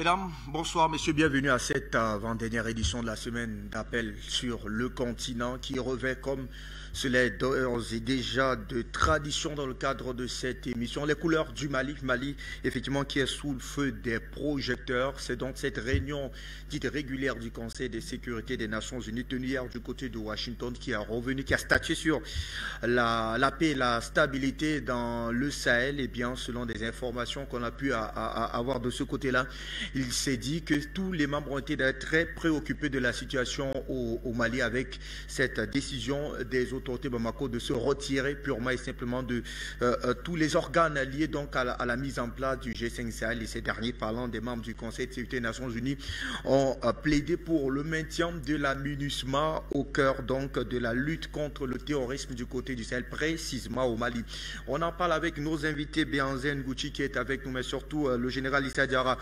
Mesdames, bonsoir, messieurs, bienvenue à cette avant-dernière édition de la semaine d'appel sur le continent qui revêt comme cela est d'ores et déjà de tradition dans le cadre de cette émission. Les couleurs du Mali, Mali effectivement qui est sous le feu des projecteurs. C'est donc cette réunion dite régulière du Conseil de sécurité des Nations Unies tenue hier du côté de Washington qui a statué sur la paix et la stabilité dans le Sahel. Et bien selon des informations qu'on a pu avoir de ce côté-là, il s'est dit que tous les membres ont été très préoccupés de la situation au Mali avec cette décision des autorités Bamako de se retirer purement et simplement de tous les organes liés donc à la mise en place du G5 Sahel. Et ces derniers, parlant des membres du Conseil de sécurité des Nations Unies, ont plaidé pour le maintien de la MINUSMA au cœur donc de la lutte contre le terrorisme du côté du Sahel, précisément au Mali. On en parle avec nos invités, Béhanzin Ngouchi qui est avec nous, mais surtout le général Issa Diarra.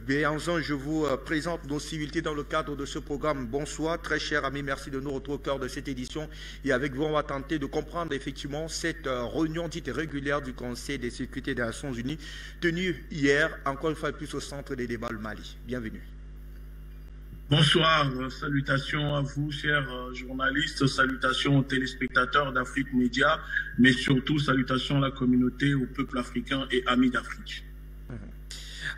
Béhanzin, je vous présente nos civilités dans le cadre de ce programme. Bonsoir, très cher ami, merci de nous retrouver au cœur de cette édition. Et avec vous, on va tenter de comprendre effectivement cette réunion dite régulière du Conseil de sécurité des Nations Unies tenue hier, encore une fois plus au centre des débats, le Mali. Bienvenue. Bonsoir, salutations à vous, chers journalistes, salutations aux téléspectateurs d'Afrique Média, mais surtout salutations à la communauté, au peuple africain et amis d'Afrique.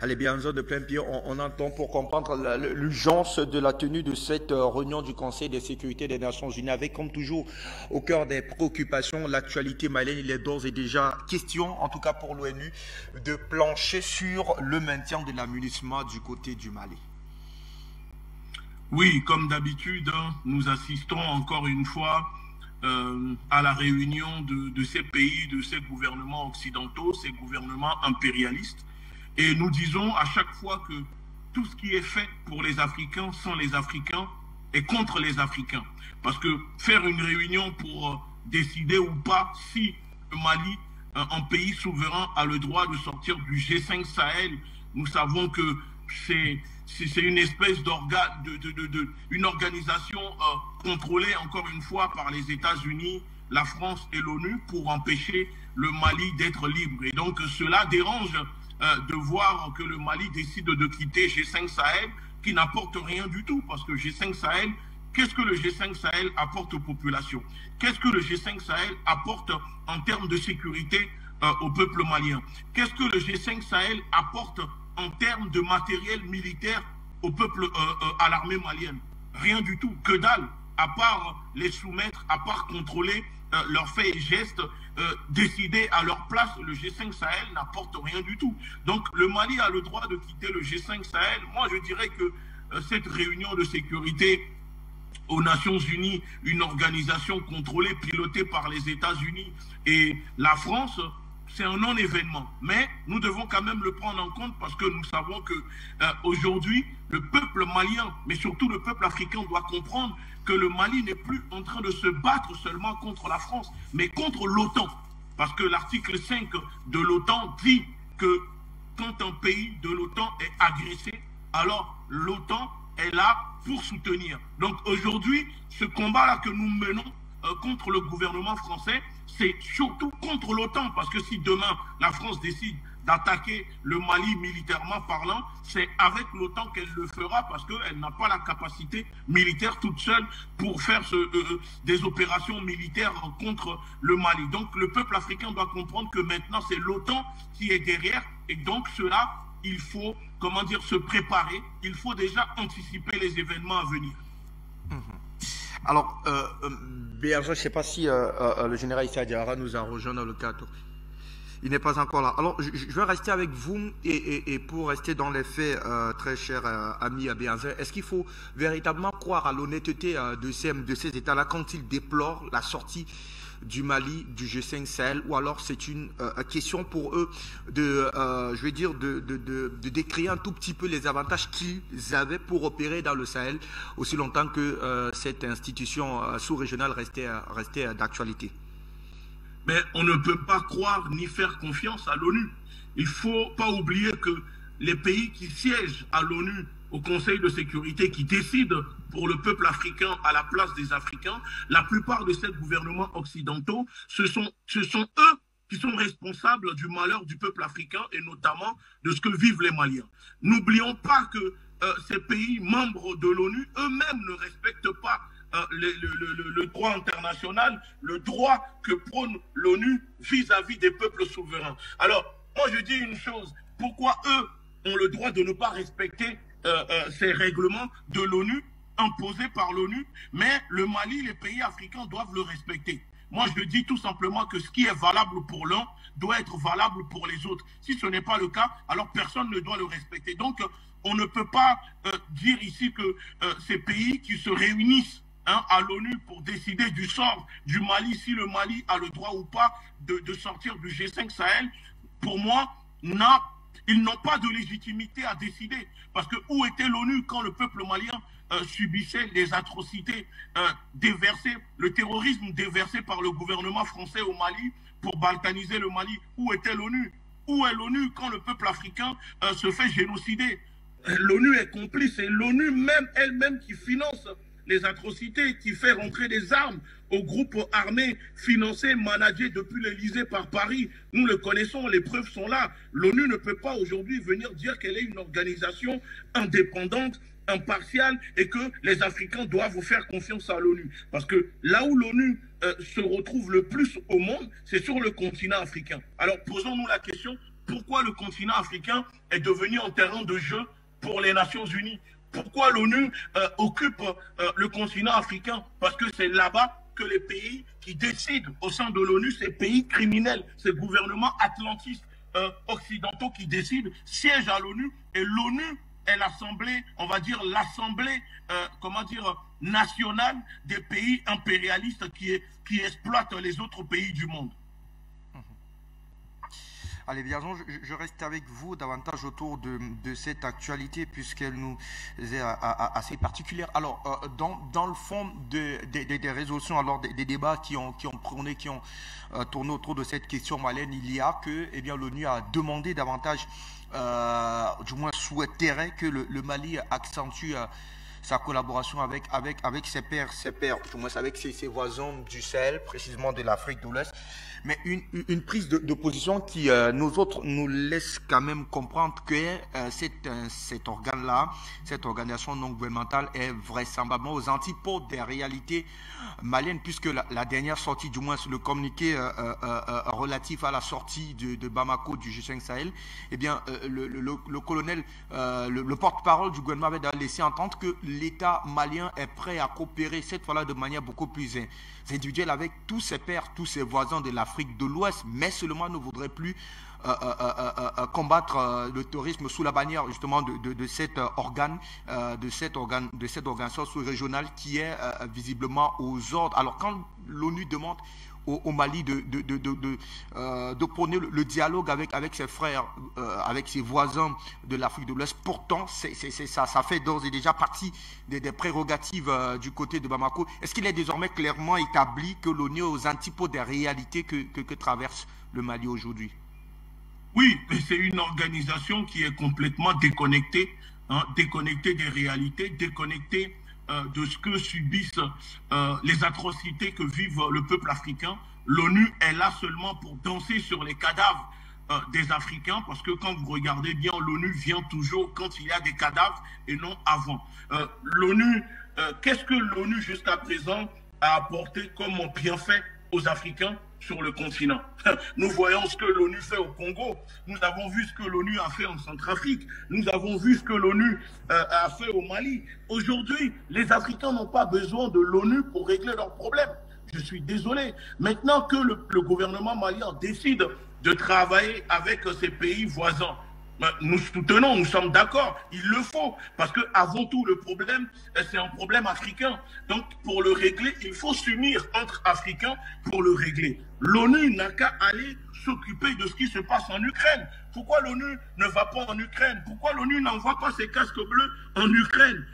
Allez, bien, en zone de plein pied, on entend pour comprendre l'urgence de la tenue de cette réunion du Conseil de sécurité des Nations Unies avec, comme toujours, au cœur des préoccupations, l'actualité malienne. Il est d'ores et déjà question, en tout cas pour l'ONU, de plancher sur le maintien de la MINUSMA du côté du Mali. Oui, comme d'habitude, nous assistons encore une fois à la réunion de ces pays, de ces gouvernements occidentaux, ces gouvernements impérialistes. Et nous disons à chaque fois que tout ce qui est fait pour les Africains, sans les Africains, est contre les Africains. Parce que faire une réunion pour décider ou pas si le Mali, un pays souverain, a le droit de sortir du G5 Sahel, nous savons que c'est une espèce une organisation contrôlée encore une fois par les États-Unis, la France et l'ONU pour empêcher le Mali d'être libre. Et donc cela dérange de voir que le Mali décide de quitter G5 Sahel qui n'apporte rien du tout. Parce que G5 Sahel, qu'est-ce que le G5 Sahel apporte aux populations? Qu'est-ce que le G5 Sahel apporte en termes de sécurité au peuple malien? Qu'est-ce que le G5 Sahel apporte en termes de matériel militaire au peuple, à l'armée malienne? Rien du tout, que dalle, à part les soumettre, à part contrôler leurs faits et gestes, décider à leur place. Le G5 Sahel n'apporte rien du tout. Donc le Mali a le droit de quitter le G5 Sahel. Moi je dirais que cette réunion de sécurité aux Nations Unies, une organisation contrôlée, pilotée par les États-Unis et la France, c'est un non-événement. Mais nous devons quand même le prendre en compte parce que nous savons que aujourd'hui, le peuple malien, mais surtout le peuple africain doit comprendre que le Mali n'est plus en train de se battre seulement contre la France, mais contre l'OTAN. Parce que l'article 5 de l'OTAN dit que quand un pays de l'OTAN est agressé, alors l'OTAN est là pour soutenir. Donc aujourd'hui, ce combat-là que nous menons contre le gouvernement français, c'est surtout contre l'OTAN, parce que si demain la France décide d'attaquer le Mali militairement parlant, c'est avec l'OTAN qu'elle le fera, parce qu'elle n'a pas la capacité militaire toute seule pour faire des opérations militaires contre le Mali. Donc le peuple africain doit comprendre que maintenant c'est l'OTAN qui est derrière, et donc cela, il faut, comment dire, se préparer, il faut déjà anticiper les événements à venir. Alors, Béhanzin, je ne sais pas si le général Issa Diarra nous a rejoint dans le cadre. Il n'est pas encore là. Alors, je vais rester avec vous et pour rester dans les faits, très cher ami Béhanzin, est-ce qu'il faut véritablement croire à l'honnêteté de ces États-là quand ils déplorent la sortie du Mali, du G5 Sahel, ou alors c'est une question pour eux de, je vais dire, de décrire un tout petit peu les avantages qu'ils avaient pour opérer dans le Sahel aussi longtemps que cette institution sous-régionale restait d'actualité. Mais on ne peut pas croire ni faire confiance à l'ONU. Il ne faut pas oublier que les pays qui siègent à l'ONU, au Conseil de sécurité, qui décident pour le peuple africain à la place des Africains, la plupart de ces gouvernements occidentaux, ce sont eux qui sont responsables du malheur du peuple africain et notamment de ce que vivent les Maliens. N'oublions pas que ces pays membres de l'ONU eux-mêmes ne respectent pas le droit international, le droit que prône l'ONU vis-à-vis des peuples souverains. Alors, moi je dis une chose, pourquoi eux ont le droit de ne pas respecter ces règlements de l'ONU, imposés par l'ONU, mais le Mali, les pays africains doivent le respecter. Moi, je dis tout simplement que ce qui est valable pour l'un doit être valable pour les autres. Si ce n'est pas le cas, alors personne ne doit le respecter. Donc, on ne peut pas dire ici que ces pays qui se réunissent à l'ONU pour décider du sort du Mali, si le Mali a le droit ou pas de sortir du G5 Sahel, pour moi, ils n'ont pas de légitimité à décider. Parce que où était l'ONU quand le peuple malien subissait les atrocités déversées, le terrorisme déversé par le gouvernement français au Mali pour balkaniser le Mali? Où était l'ONU? Où est l'ONU quand le peuple africain se fait génocider? L'ONU est complice, et l'ONU même elle-même qui finance les atrocités, qui fait rentrer des armes aux groupes armés financés, managés depuis l'Élysée par Paris. Nous le connaissons, les preuves sont là. L'ONU ne peut pas aujourd'hui venir dire qu'elle est une organisation indépendante, impartiale, et que les Africains doivent faire confiance à l'ONU. Parce que là où l'ONU se retrouve le plus au monde, c'est sur le continent africain. Alors posons-nous la question, pourquoi le continent africain est devenu un terrain de jeu pour les Nations Unies? Pourquoi l'ONU occupe le continent africain? Parce que c'est là-bas que les pays qui décident au sein de l'ONU, ces pays criminels, ces gouvernements atlantistes occidentaux qui décident, siègent à l'ONU, et l'ONU est l'assemblée, on va dire l'assemblée, nationale des pays impérialistes qui exploitent les autres pays du monde. Allez, bien, je reste avec vous davantage autour de cette actualité puisqu'elle nous est assez particulière. Alors, dans le fond des résolutions, alors des débats qui ont tourné autour de cette question malienne, il y a que l'ONU a demandé davantage, du moins souhaiterait que le Mali accentue sa collaboration avec ses pairs, du moins avec ses voisins du Sahel, précisément de l'Afrique de l'Ouest. Mais une prise de position qui nous autres nous laisse quand même comprendre que cet organe-là, cette organisation non gouvernementale est vraisemblablement aux antipodes des réalités maliennes, puisque la dernière sortie, du moins le communiqué relatif à la sortie de Bamako du G5 Sahel, le colonel, le porte-parole du gouvernement avait laissé entendre que l'État malien est prêt à coopérer cette fois-là de manière beaucoup plus individuelle avec tous ses pairs, tous ses voisins de l'Afrique de l'Ouest, mais seulement ne voudrait plus combattre le terrorisme sous la bannière justement de cet organe, de cette organisation sous-régionale qui est visiblement aux ordres. Alors quand l'ONU demande au Mali de prôner le dialogue avec ses frères, avec ses voisins de l'Afrique de l'Ouest. Pourtant, ça fait d'ores et déjà partie des prérogatives du côté de Bamako. Est-ce qu'il est désormais clairement établi que l'ONU est aux antipodes des réalités que traverse le Mali aujourd'hui? Oui, mais c'est une organisation qui est complètement déconnectée, déconnectée des réalités, déconnectée de ce que subissent les atrocités que vive le peuple africain. L'ONU est là seulement pour danser sur les cadavres des Africains, parce que quand vous regardez bien, l'ONU vient toujours quand il y a des cadavres et non avant. L'ONU, qu'est-ce que l'ONU jusqu'à présent a apporté comme bienfait aux Africains sur le continent? Nous voyons ce que l'ONU fait au Congo, nous avons vu ce que l'ONU a fait en Centrafrique, nous avons vu ce que l'ONU a fait au Mali. Aujourd'hui, les Africains n'ont pas besoin de l'ONU pour régler leurs problèmes. Je suis désolé. Maintenant que le gouvernement malien décide de travailler avec ses pays voisins, nous soutenons, nous sommes d'accord, il le faut, parce que avant tout le problème, c'est un problème africain. Donc pour le régler, il faut s'unir entre Africains pour le régler. L'ONU n'a qu'à aller s'occuper de ce qui se passe en Ukraine. Pourquoi l'ONU ne va pas en Ukraine? Pourquoi l'ONU n'envoie pas ses casques bleus en Ukraine?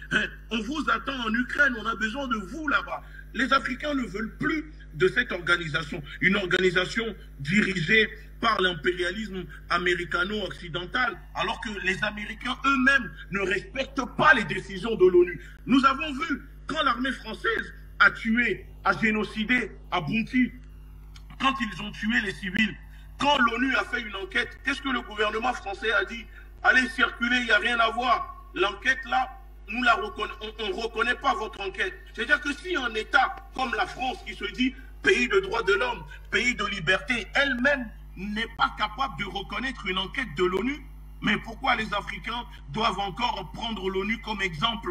On vous attend en Ukraine, on a besoin de vous là-bas. Les Africains ne veulent plus de cette organisation, une organisation dirigée par l'impérialisme américano-occidental, alors que les Américains eux-mêmes ne respectent pas les décisions de l'ONU. Nous avons vu, quand l'armée française a tué, a génocidé à Bounty, quand ils ont tué les civils, Quand l'ONU a fait une enquête, qu'est-ce que le gouvernement français a dit? Allez circuler, il n'y a rien à voir. L'enquête là, on ne reconnaît pas votre enquête. C'est-à-dire que si un État comme la France qui se dit pays de droits de l'homme, pays de liberté, elle-même n'est pas capable de reconnaître une enquête de l'ONU, mais pourquoi les Africains doivent encore prendre l'ONU comme exemple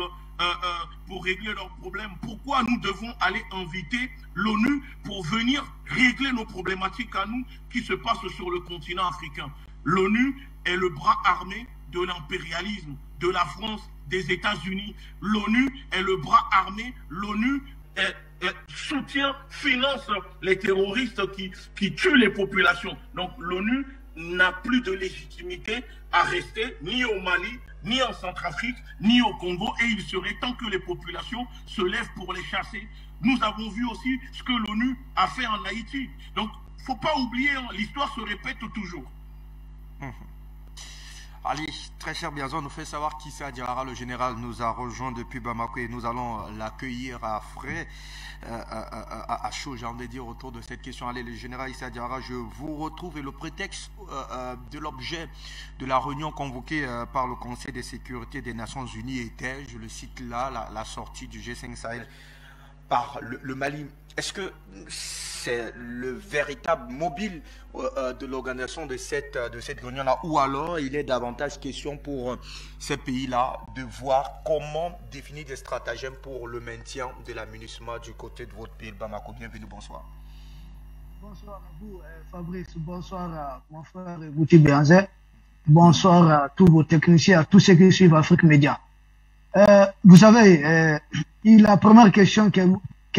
pour régler leurs problèmes? Pourquoi nous devons aller inviter l'ONU pour venir régler nos problématiques à nous qui se passent sur le continent africain? L'ONU est le bras armé de l'impérialisme, de la France, des États-Unis. L'ONU est le bras armé, l'ONU soutient, finance les terroristes qui tuent les populations. Donc l'ONU n'a plus de légitimité à rester ni au Mali, ni en Centrafrique, ni au Congo, et il serait temps que les populations se lèvent pour les chasser. Nous avons vu aussi ce que l'ONU a fait en Haïti. Donc, il ne faut pas oublier, hein, l'histoire se répète toujours. Allez, très cher Biazon, nous fait savoir qu'Issa Diarra, le général, nous a rejoint depuis Bamako et nous allons l'accueillir à frais, à chaud, j'ai envie de dire, autour de cette question. Allez, le général Issa Diarra, je vous retrouve et le prétexte de l'objet de la réunion convoquée par le Conseil de sécurité des Nations Unies était, je le cite là, la sortie du G5 Sahel par le Mali. Est-ce que c'est le véritable mobile de l'organisation de cette réunion-là, ou alors il est davantage question pour ces pays-là de voir comment définir des stratagèmes pour le maintien de l'aménagement du côté de votre pays, Bamako? Bienvenue, bonsoir. Bonsoir à vous, Fabrice. Bonsoir à mon frère Bouti Béanzé. Bonsoir à tous vos techniciens, à tous ceux qui suivent Afrique Média. Vous savez, la première question que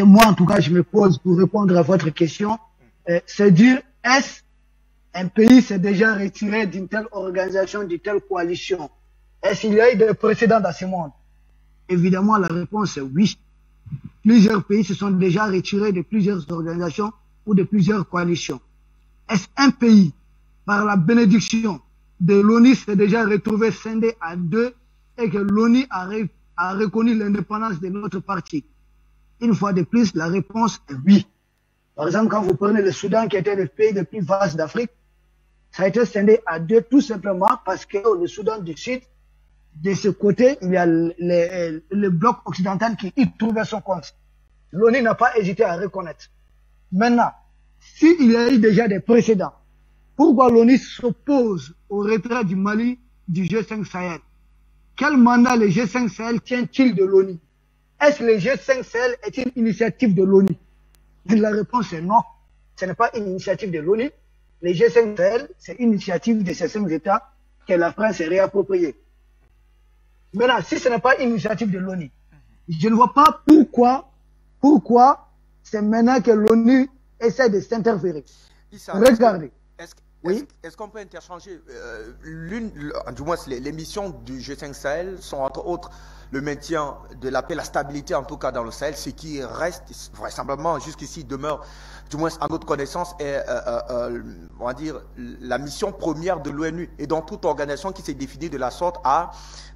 moi, en tout cas, je me pose pour répondre à votre question, c'est dire, est-ce un pays s'est déjà retiré d'une telle organisation, d'une telle coalition? Est-ce qu'il y a eu des précédents dans ce monde? Évidemment, la réponse est oui. Plusieurs pays se sont déjà retirés de plusieurs organisations ou de plusieurs coalitions. Est-ce un pays, par la bénédiction de l'ONU, s'est déjà retrouvé scindé à deux et que l'ONU a reconnu l'indépendance de notre parti? Une fois de plus, la réponse est oui. Par exemple, quand vous prenez le Soudan, qui était le pays le plus vaste d'Afrique, ça a été scindé à deux tout simplement parce que le Soudan du Sud, de ce côté, il y a le bloc occidental qui y trouvait son compte. L'ONU n'a pas hésité à reconnaître. Maintenant, s'il y a eu déjà des précédents, pourquoi l'ONU s'oppose au retrait du Mali du G5 Sahel? Quel mandat le G5 Sahel tient-il de l'ONU? Est-ce que le G5 Sahel est une initiative de l'ONU? La réponse est non. Ce n'est pas une initiative de l'ONU. Le G5 Sahel, c'est une initiative de ces 5 États que la France s'est réappropriée. Maintenant, si ce n'est pas une initiative de l'ONU, je ne vois pas pourquoi c'est maintenant que l'ONU essaie de s'interférer. Regardez. Est-ce qu'on peut interchanger du moins les missions du G5 Sahel sont entre autres le maintien de la paix, la stabilité en tout cas dans le Sahel, ce qui reste vraisemblablement jusqu'ici demeure, du moins à notre connaissance, est on va dire la mission première de l'ONU et dans toute organisation qui s'est définie de la sorte à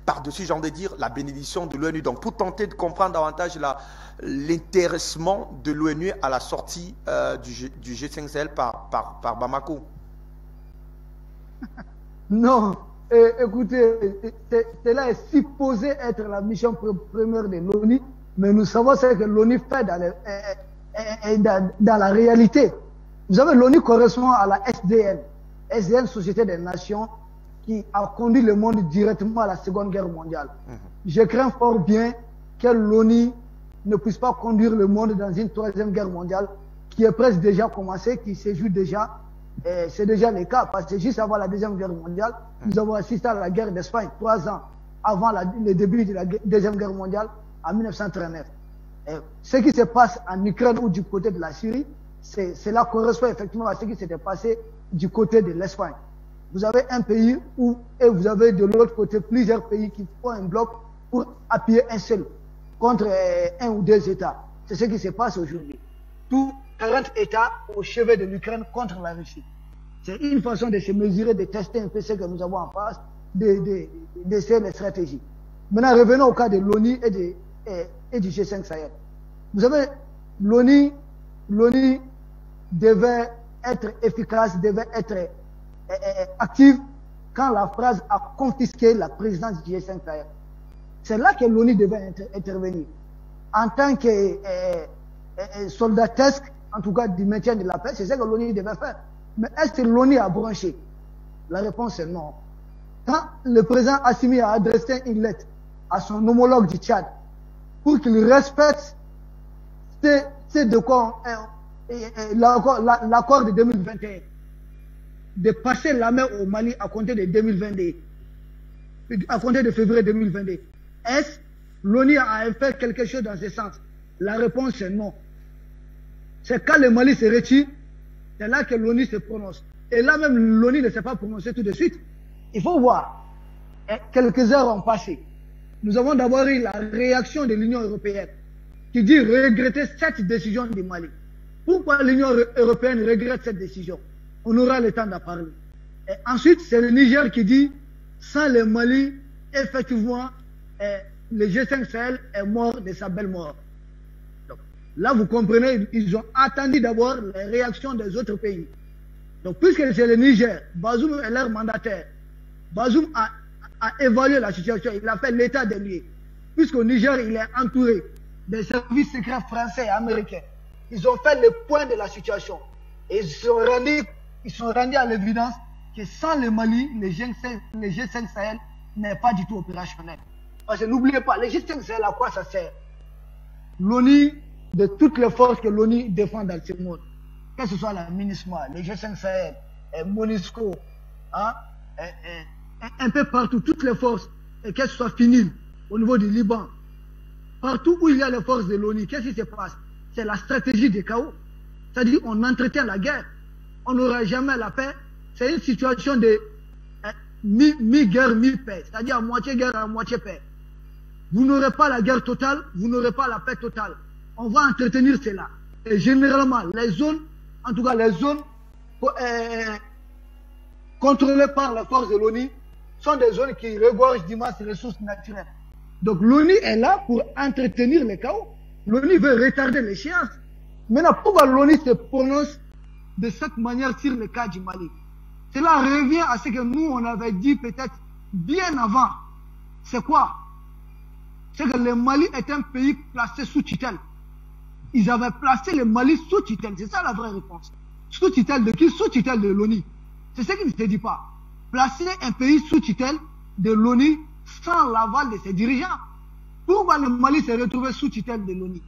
par-dessus, j'ai envie de dire, la bénédiction de l'ONU. Donc pour tenter de comprendre davantage l'intéressement de l'ONU à la sortie du G5 Sahel par Bamako. Non, écoutez, cela est supposé être la mission première de l'ONU, mais nous savons ce que l'ONU fait dans la réalité. Vous savez, l'ONU correspond à la SDN. SDN, Société des Nations, qui a conduit le monde directement à la Seconde Guerre mondiale. Je crains fort bien que l'ONU ne puisse pas conduire le monde dans une Troisième Guerre mondiale qui est presque déjà commencée, qui se joue déjà. C'est déjà le cas, parce que juste avant la Deuxième Guerre mondiale, nous avons assisté à la guerre d'Espagne 3 ans avant le début de la Deuxième Guerre mondiale, en 1939. Ce qui se passe en Ukraine ou du côté de la Syrie, cela correspond effectivement à ce qui s'était passé du côté de l'Espagne. Vous avez un pays et vous avez de l'autre côté plusieurs pays qui font un bloc pour appuyer un seul contre un ou deux États. C'est ce qui se passe aujourd'hui. Tout 40 États au chevet de l'Ukraine contre la Russie. C'est une façon de se mesurer, de tester un peu ce que nous avons en face, d'essayer les stratégies. Maintenant, revenons au cas de l'ONU et du G5 Sahel. Vous savez, l'ONU devait être efficace, devait être active quand la France a confisqué la présidence du G5 Sahel. C'est là que l'ONU devait intervenir. En tant que soldatesque, en tout cas du maintien de la paix, c'est ce que l'ONU devait faire. Mais est-ce que l'ONU a branché? La réponse est non. Quand le président Assimi a adressé une lettre à son homologue du Tchad pour qu'il respecte c'est de quoi l'accord de 2021, de passer la main au Mali à compter de 2022, à compter de février 2022. Est-ce l'ONU a fait quelque chose dans ce sens? La réponse est non. C'est quand le Mali se retire, c'est là que l'ONU se prononce. Et là même, l'ONU ne s'est pas prononcé tout de suite. Il faut voir. Quelques heures ont passé. Nous avons d'abord eu la réaction de l'Union européenne qui dit regretter cette décision du Mali. Pourquoi l'Union européenne regrette cette décision? On aura le temps d'en parler. Et ensuite, c'est le Niger qui dit sans le Mali, effectivement, le G5 Sahel est mort de sa belle mort. Donc, là, vous comprenez, ils ont attendu d'abord les réactions des autres pays. Donc, puisque c'est le Niger, Bazoum est leur mandataire. Bazoum a évalué la situation, il a fait l'état des lieux. Puisqu'au Niger, il est entouré des services secrets français et américains. Ils ont fait le point de la situation. Et ils sont rendus à l'évidence que sans le Mali, le G5 Sahel n'est pas du tout opérationnel. Parce que n'oubliez pas, le G5 Sahel, à quoi ça sert? L'ONU, de toutes les forces que l'ONU défend dans ce monde, que ce soit la MINUSMA, le G5 Sahel, MONUSCO, hein, un peu partout, toutes les forces, et qu'elles soient finies au niveau du Liban, partout où il y a les forces de l'ONU, qu'est-ce qui se passe? C'est la stratégie du chaos. C'est-à-dire on entretient la guerre. On n'aura jamais la paix. C'est une situation de mi-guerre, mi-paix. C'est-à-dire à moitié guerre, à moitié paix. Vous n'aurez pas la guerre totale, vous n'aurez pas la paix totale. On va entretenir cela. Et généralement, les zones, en tout cas les zones contrôlées par les forces de l'ONU, sont des zones qui regorgent d'immenses ressources naturelles. Donc l'ONU est là pour entretenir le chaos. L'ONU veut retarder l'échéance. Maintenant, pourquoi l'ONU se prononce de cette manière sur le cas du Mali? Cela revient à ce que nous, on avait dit peut-être bien avant. C'est quoi? C'est que le Mali est un pays placé sous tutelle. Ils avaient placé le Mali sous tutelle. C'est ça la vraie réponse. Sous tutelle de qui? Sous tutelle de l'ONU. C'est ce qui ne se dit pas. Placer un pays sous tutelle de l'ONU sans l'aval de ses dirigeants. Pourquoi le Mali s'est retrouvé sous tutelle de l'ONU?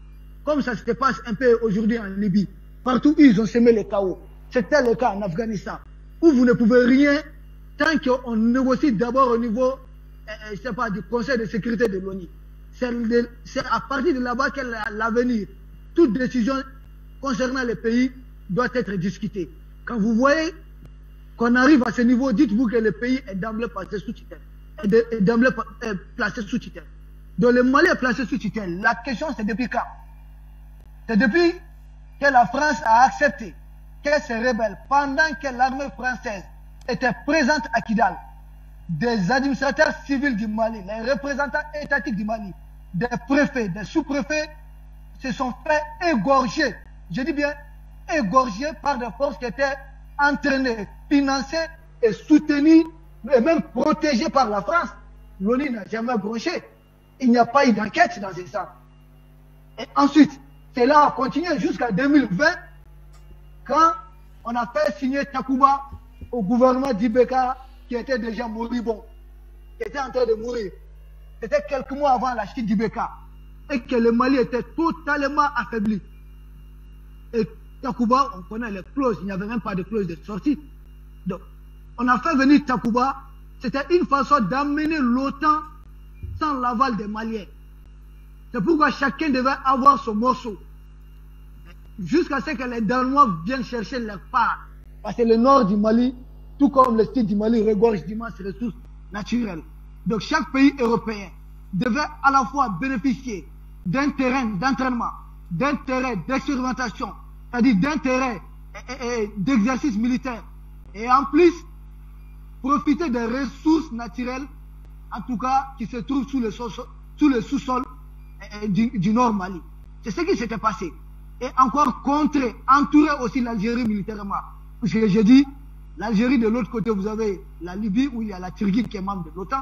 Comme ça se passe un peu aujourd'hui en Libye. Partout où ils ont semé le chaos. C'était le cas en Afghanistan. Où vous ne pouvez rien tant qu'on négocie d'abord au niveau je sais pas, du Conseil de sécurité de l'ONU. C'est à partir de là-bas que l'avenir, toute décision concernant le pays doit être discutée. Quand vous voyez qu'on arrive à ce niveau, dites-vous que le pays est d'emblée placé sous tutelle. D'emblée placé sous tutelle. Donc le Mali est placé sous tutelle. La question c'est depuis quand? C'est depuis que la France a accepté que ces rebelles, pendant que l'armée française était présente à Kidal, des administrateurs civils du Mali, les représentants étatiques du Mali, des préfets, des sous-préfets, se sont fait égorger. Je dis bien égorger par des forces qui étaient entraînées, financées et soutenues et même protégées par la France. L'ONU n'a jamais bronché. Il n'y a pas eu d'enquête dans ce sens. Et ensuite, cela a continué jusqu'à 2020, quand on a fait signer Takuba au gouvernement d'Ibeka, qui était déjà moribond, qui était en train de mourir. C'était quelques mois avant la chute d'Ibeka, et que le Mali était totalement affaibli. Et Takuba, on connaît les clauses, il n'y avait même pas de clause de sortie. Donc, on a fait venir Takuba, c'était une façon d'amener l'OTAN sans l'aval des Maliens. C'est pourquoi chacun devait avoir son morceau. Jusqu'à ce que les Danois viennent chercher leur part. Parce que le nord du Mali, tout comme le sud du Mali, regorge d'immenses ressources naturelles. Donc chaque pays européen devait à la fois bénéficier d'un terrain d'entraînement, d'un terrain d'expérimentation, c'est-à-dire d'un terrain d'exercice militaire. Et en plus, profiter des ressources naturelles, en tout cas, qui se trouvent sous le sous-sol du Nord Mali. C'est ce qui s'était passé. Et encore entourer aussi l'Algérie militairement. Puisque j'ai dit, l'Algérie de l'autre côté, vous avez la Libye où il y a la Turquie qui est membre de l'OTAN.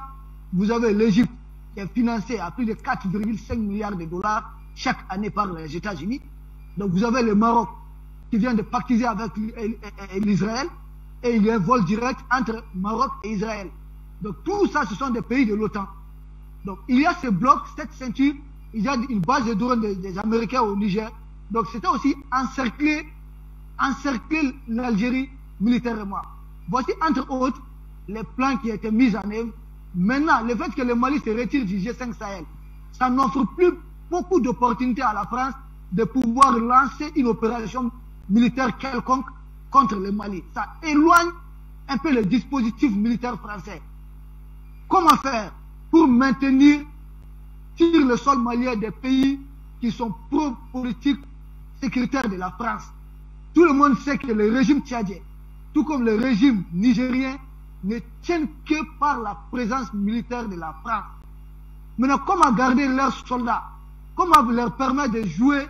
Vous avez l'Égypte qui est financée à plus de 4,5 milliards de dollars chaque année par les États-Unis. Donc vous avez le Maroc qui vient de pactiser avec l'Israël et il y a un vol direct entre Maroc et Israël. Donc tout ça, ce sont des pays de l'OTAN. Donc il y a ce bloc, cette ceinture, il y a une base de drones des Américains au Niger. Donc c'était aussi encercler l'Algérie militairement. Voici entre autres les plans qui ont été mis en œuvre. Maintenant, le fait que le Mali se retire du G5 Sahel, ça n'offre plus beaucoup d'opportunités à la France de pouvoir lancer une opération militaire quelconque contre le Mali. Ça éloigne un peu le dispositif militaire français. Comment faire pour maintenir sur le sol malien des pays qui sont pro-politique sécuritaire de la France? Tout le monde sait que le régime tchadien, tout comme le régime nigérien, ne tiennent que par la présence militaire de la France. Maintenant, comment garder leurs soldats? Comment leur permettre de jouer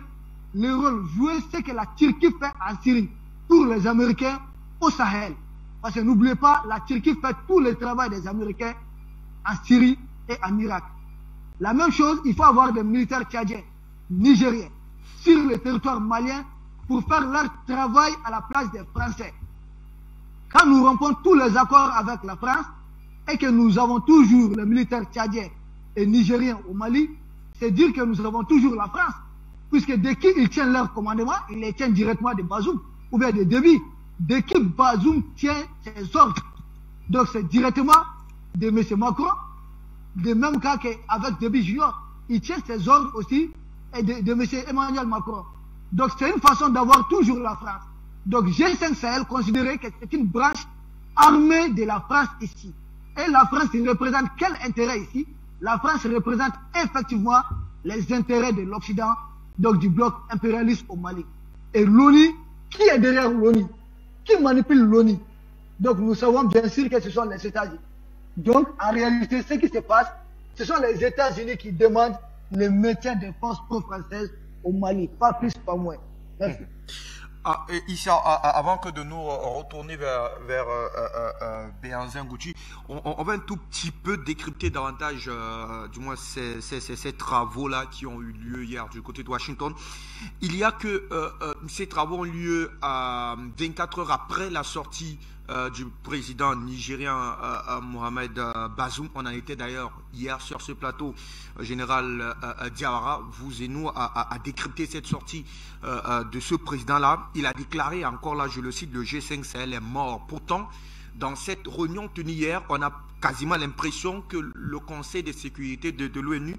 le rôle, jouer ce que la Turquie fait en Syrie pour les Américains au Sahel? Parce que n'oubliez pas, la Turquie fait tout le travail des Américains en Syrie et en Irak. La même chose, il faut avoir des militaires tchadiens, nigériens, sur le territoire malien pour faire leur travail à la place des Français. Quand nous rompons tous les accords avec la France et que nous avons toujours les militaires tchadiens et nigériens au Mali, c'est dire que nous avons toujours la France. Puisque dès qu'ils tiennent leur commandement, ils les tiennent directement de Bazoum ou bien de Déby. Dès que Bazoum tient ses ordres, donc c'est directement de M. Macron, de même cas qu'avec Déby Junior, il tient ses ordres aussi et de M. Emmanuel Macron. Donc c'est une façon d'avoir toujours la France. Donc G5 Sahel considérait que c'est une branche armée de la France ici. Et la France représente quel intérêt ici? La France représente effectivement les intérêts de l'Occident, donc du bloc impérialiste au Mali. Et l'ONU, qui est derrière l'ONU? Qui manipule l'ONU? Donc nous savons bien sûr que ce sont les États-Unis. Donc en réalité, ce qui se passe, ce sont les États-Unis qui demandent le maintien des forces pro-françaises au Mali. Pas plus, pas moins. Merci. Issa, avant que de nous retourner vers Béhanzin Gouti, on va un tout petit peu décrypter davantage, du moins ces travaux-là qui ont eu lieu hier du côté de Washington. Il y a que ces travaux ont lieu 24 heures après la sortie du président nigérien Mohamed Bazoum. On en était d'ailleurs hier sur ce plateau, général Diawara, vous et nous, à décrypter cette sortie de ce président-là. Il a déclaré, encore là je le cite, le G5 Sahel est mort. Pourtant, dans cette réunion tenue hier, on a quasiment l'impression que le Conseil de sécurité de l'ONU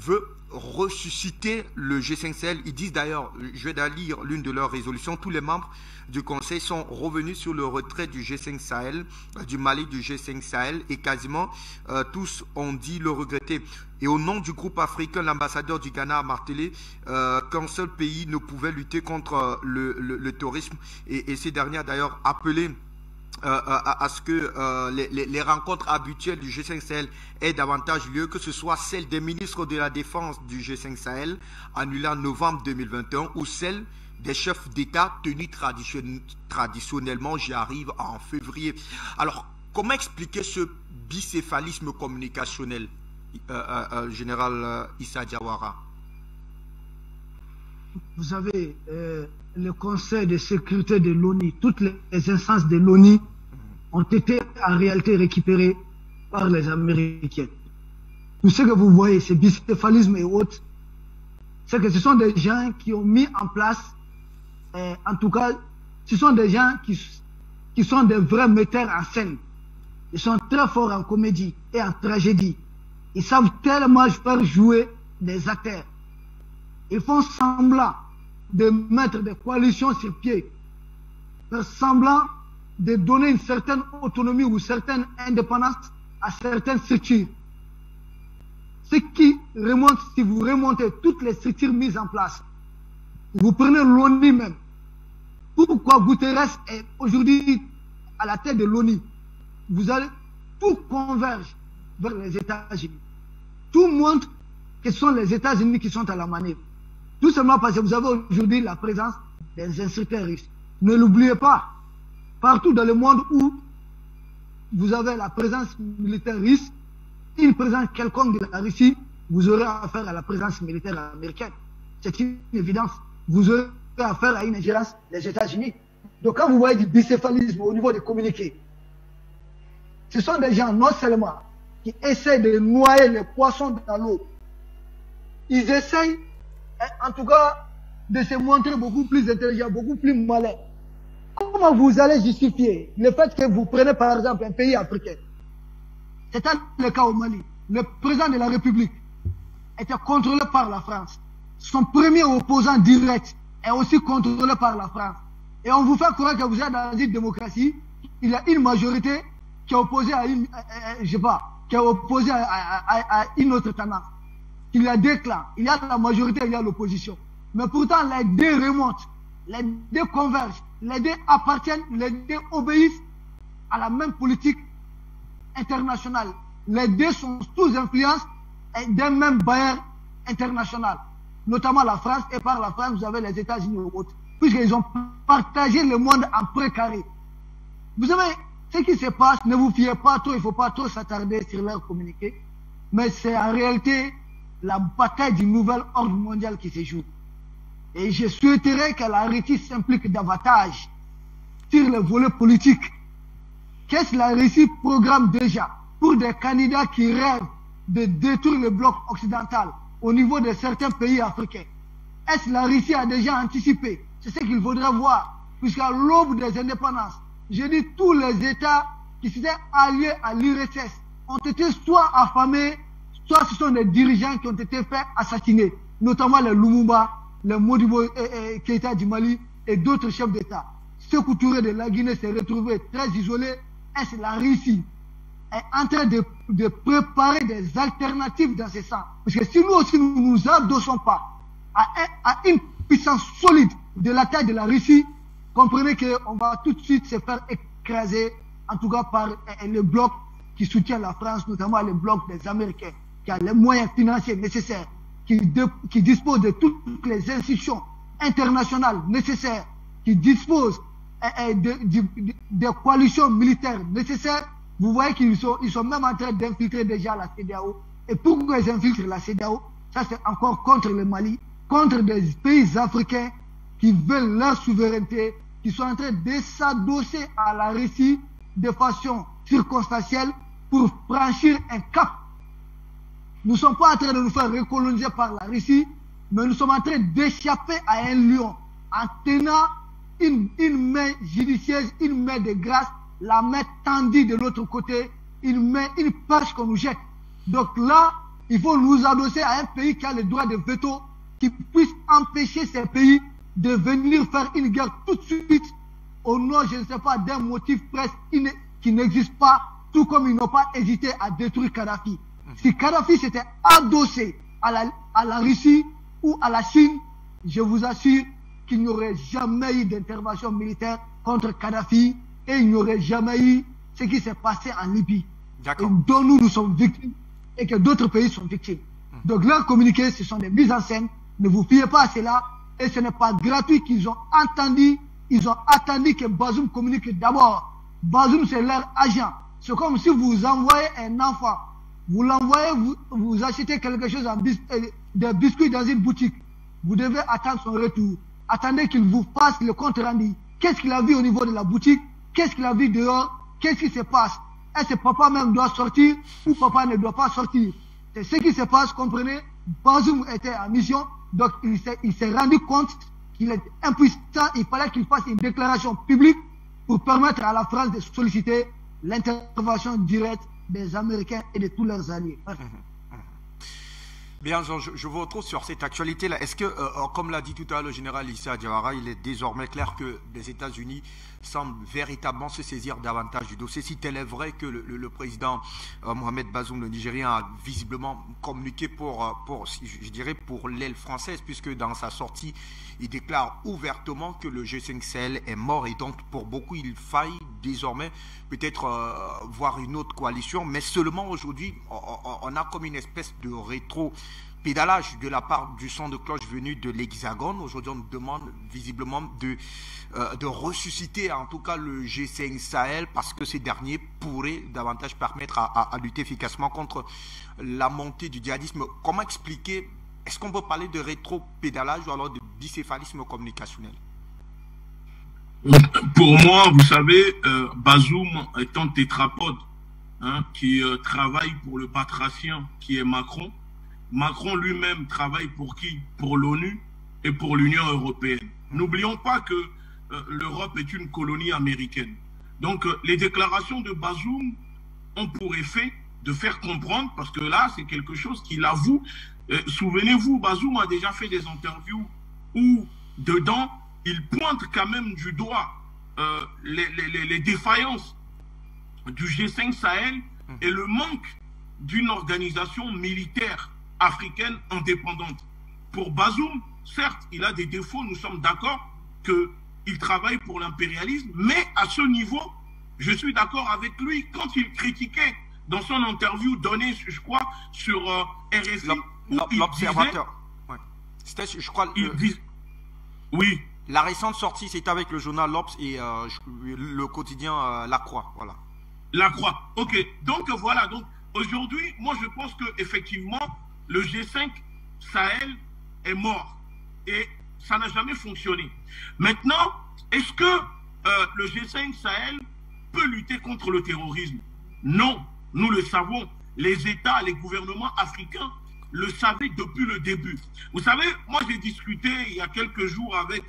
veut ressusciter le G5 Sahel. Ils disent d'ailleurs, je vais lire l'une de leurs résolutions, tous les membres du Conseil sont revenus sur le retrait du G5 Sahel, du Mali du G5 Sahel, et quasiment tous ont dit le regretter. Et au nom du groupe africain, l'ambassadeur du Ghana a martelé qu'un seul pays ne pouvait lutter contre le terrorisme, et ces derniers ont d'ailleurs appelé à ce que les rencontres habituelles du G5 Sahel aient davantage lieu, que ce soit celle des ministres de la Défense du G5 Sahel annulée en novembre 2021 ou celle des chefs d'État tenus traditionnellement, j'y arrive, en février. Alors, comment expliquer ce bicéphalisme communicationnel, général Issa Diawara? Vous savez, le Conseil de sécurité de l'ONU, toutes les instances de l'ONU ont été en réalité récupérées par les Américains. Tout ce que vous voyez, ce bicéphalisme et autres, c'est que ce sont des gens qui ont mis en place, en tout cas, ce sont des gens qui sont des vrais metteurs en scène. Ils sont très forts en comédie et en tragédie. Ils savent tellement faire jouer des acteurs. Ils font semblant de mettre des coalitions sur pied, faire semblant de donner une certaine autonomie ou certaine indépendance à certaines structures. Ce qui remonte, si vous remontez toutes les structures mises en place, vous prenez l'ONU même. Pourquoi Guterres est aujourd'hui à la tête de l'ONU? Vous allez, tout converge vers les États-Unis. Tout montre que ce sont les États-Unis qui sont à la manœuvre. Tout simplement parce que vous avez aujourd'hui la présence des instructeurs russes. Ne l'oubliez pas, Partout dans le monde où vous avez la présence militaire russe, une présence quelconque de la Russie, vous aurez affaire à la présence militaire américaine. C'est une évidence. Vous aurez affaire à une ingérence des États-Unis. Donc quand vous voyez du bicéphalisme au niveau des communiqués, ce sont des gens non seulement qui essaient de noyer les poissons dans l'eau, ils essayent en tout cas de se montrer beaucoup plus intelligents, beaucoup plus malins. Comment vous allez justifier le fait que vous prenez par exemple un pays africain? C'était le cas au Mali. Le président de la République était contrôlé par la France. Son premier opposant direct est aussi contrôlé par la France. Et on vous fait croire que vous êtes dans une démocratie. Il y a une majorité qui est opposée à une, je sais pas, qui est opposée à une autre tendance. Il y a deux clans. Il y a la majorité, il y a l'opposition. Mais pourtant, les deux remontent, les deux convergent, les deux appartiennent, les deux obéissent à la même politique internationale. Les deux sont sous influence d'un même bailleur international, notamment la France, et par la France, vous avez les États-Unis ou autres, puisqu'ils ont partagé le monde en précaré. Vous savez, ce qui se passe, ne vous fiez pas trop, il ne faut pas trop s'attarder sur leur communiqué, mais c'est en réalité la bataille du nouvel ordre mondial qui se joue. Et je souhaiterais que la Russie s'implique davantage sur le volet politique. Qu'est-ce que la Russie programme déjà pour des candidats qui rêvent de détruire le bloc occidental au niveau de certains pays africains? Est-ce que la Russie a déjà anticipé? C'est ce qu'il faudrait voir, puisqu'à l'aube des indépendances, je dis tous les États qui s'étaient alliés à l'URSS ont été soit affamés, soit ce sont des dirigeants qui ont été fait assassiner, notamment les Lumumba, les Modibo Keïta du Mali et d'autres chefs d'État. Sékou Touré de la Guinée s'est retrouvé très isolé. Est-ce que la Russie est en train de préparer des alternatives dans ce sens? Parce que si nous aussi nous ne nous adossons pas à une puissance solide de la taille de la Russie, comprenez qu'on va tout de suite se faire écraser, en tout cas par le bloc qui soutient la France, notamment le bloc des Américains, qui a les moyens financiers nécessaires, qui dispose de toutes les institutions internationales nécessaires, qui dispose des coalitions militaires nécessaires. Vous voyez qu'ils sont même en train d'infiltrer déjà la CEDEAO. Et pourquoi ils infiltrent la CEDEAO? Ça, c'est encore contre le Mali, contre des pays africains qui veulent leur souveraineté, qui sont en train de s'adosser à la Russie de façon circonstancielle pour franchir un cap. Nous ne sommes pas en train de nous faire recoloniser par la Russie, mais nous sommes en train d'échapper à un lion en tenant une main judicieuse, une main de grâce, la main tendue de l'autre côté, une perche qu'on nous jette. Donc là, il faut nous adosser à un pays qui a le droit de veto, qui puisse empêcher ces pays de venir faire une guerre tout de suite au nom, je ne sais pas, d'un motif presque qui n'existe pas, tout comme ils n'ont pas hésité à détruire Kadhafi. Si Kadhafi s'était adossé à la Russie ou à la Chine, je vous assure qu'il n'y aurait jamais eu d'intervention militaire contre Kadhafi et il n'y aurait jamais eu ce qui s'est passé en Libye, dont nous sommes victimes et que d'autres pays sont victimes. Donc leurs communiqués, ce sont des mises en scène. Ne vous fiez pas à cela. Et ce n'est pas gratuit qu'ils ont attendu. Ils ont attendu que Bazoum communique d'abord. Bazoum, c'est leur agent. C'est comme si vous envoyez un enfant. Vous l'envoyez, vous achetez quelque chose, des biscuits dans une boutique. Vous devez attendre son retour. Attendez qu'il vous fasse le compte rendu. Qu'est-ce qu'il a vu au niveau de la boutique? Qu'est-ce qu'il a vu dehors? Qu'est-ce qui se passe? Est-ce que papa même doit sortir ou papa ne doit pas sortir? C'est ce qui se passe, comprenez? Bazoum était en mission, donc il s'est rendu compte qu'il est impuissant. Il fallait qu'il fasse une déclaration publique pour permettre à la France de solliciter l'intervention directe des Américains et de tous leurs alliés. Bien, je vous retrouve sur cette actualité-là. Est-ce que, comme l'a dit tout à l'heure le général Issa Diawara, il est désormais clair que les États-Unis semblent véritablement se saisir davantage du dossier? Si tel est vrai que le président Mohamed Bazoum, le Nigérien, a visiblement communiqué je dirais, pour l'aile française, puisque dans sa sortie, il déclare ouvertement que le G5 Sahel est mort et donc pour beaucoup, il faille désormais peut-être voir une autre coalition. Mais seulement aujourd'hui, on a comme une espèce de pédalage de la part du son de cloche venu de l'Hexagone. Aujourd'hui, on nous demande visiblement de ressusciter en tout cas le G5 Sahel parce que ces derniers pourraient davantage permettre à lutter efficacement contre la montée du djihadisme. Comment expliquer, est-ce qu'on peut parler de rétro-pédalage ou alors de bicéphalisme communicationnel? Pour moi, vous savez, Bazoum est un tétrapode qui travaille pour le batracien qui est Macron. Macron lui-même travaille pour qui? Pour l'ONU et pour l'Union européenne. N'oublions pas que l'Europe est une colonie américaine. Donc les déclarations de Bazoum ont pour effet de faire comprendre, parce que là c'est quelque chose qu'il avoue. Souvenez-vous, Bazoum a déjà fait des interviews où dedans il pointe quand même du doigt les défaillances du G5 Sahel et le manque d'une organisation militaire africaine indépendante. Pour Bazoum, certes, il a des défauts, nous sommes d'accord qu'il travaille pour l'impérialisme, mais à ce niveau, je suis d'accord avec lui quand il critiquait dans son interview donnée, je crois, sur RFI, l'Observateur. Ouais. C'était, je crois, oui. La récente sortie, c'était avec le journal L'Obs et le quotidien La Croix. Voilà. La Croix. Ok. Donc voilà. Donc aujourd'hui, moi je pense que effectivement, le G5 Sahel est mort et ça n'a jamais fonctionné. Maintenant, est-ce que le G5 Sahel peut lutter contre le terrorisme? Non, nous le savons. Les États, les gouvernements africains le savaient depuis le début. Vous savez, moi j'ai discuté il y a quelques jours avec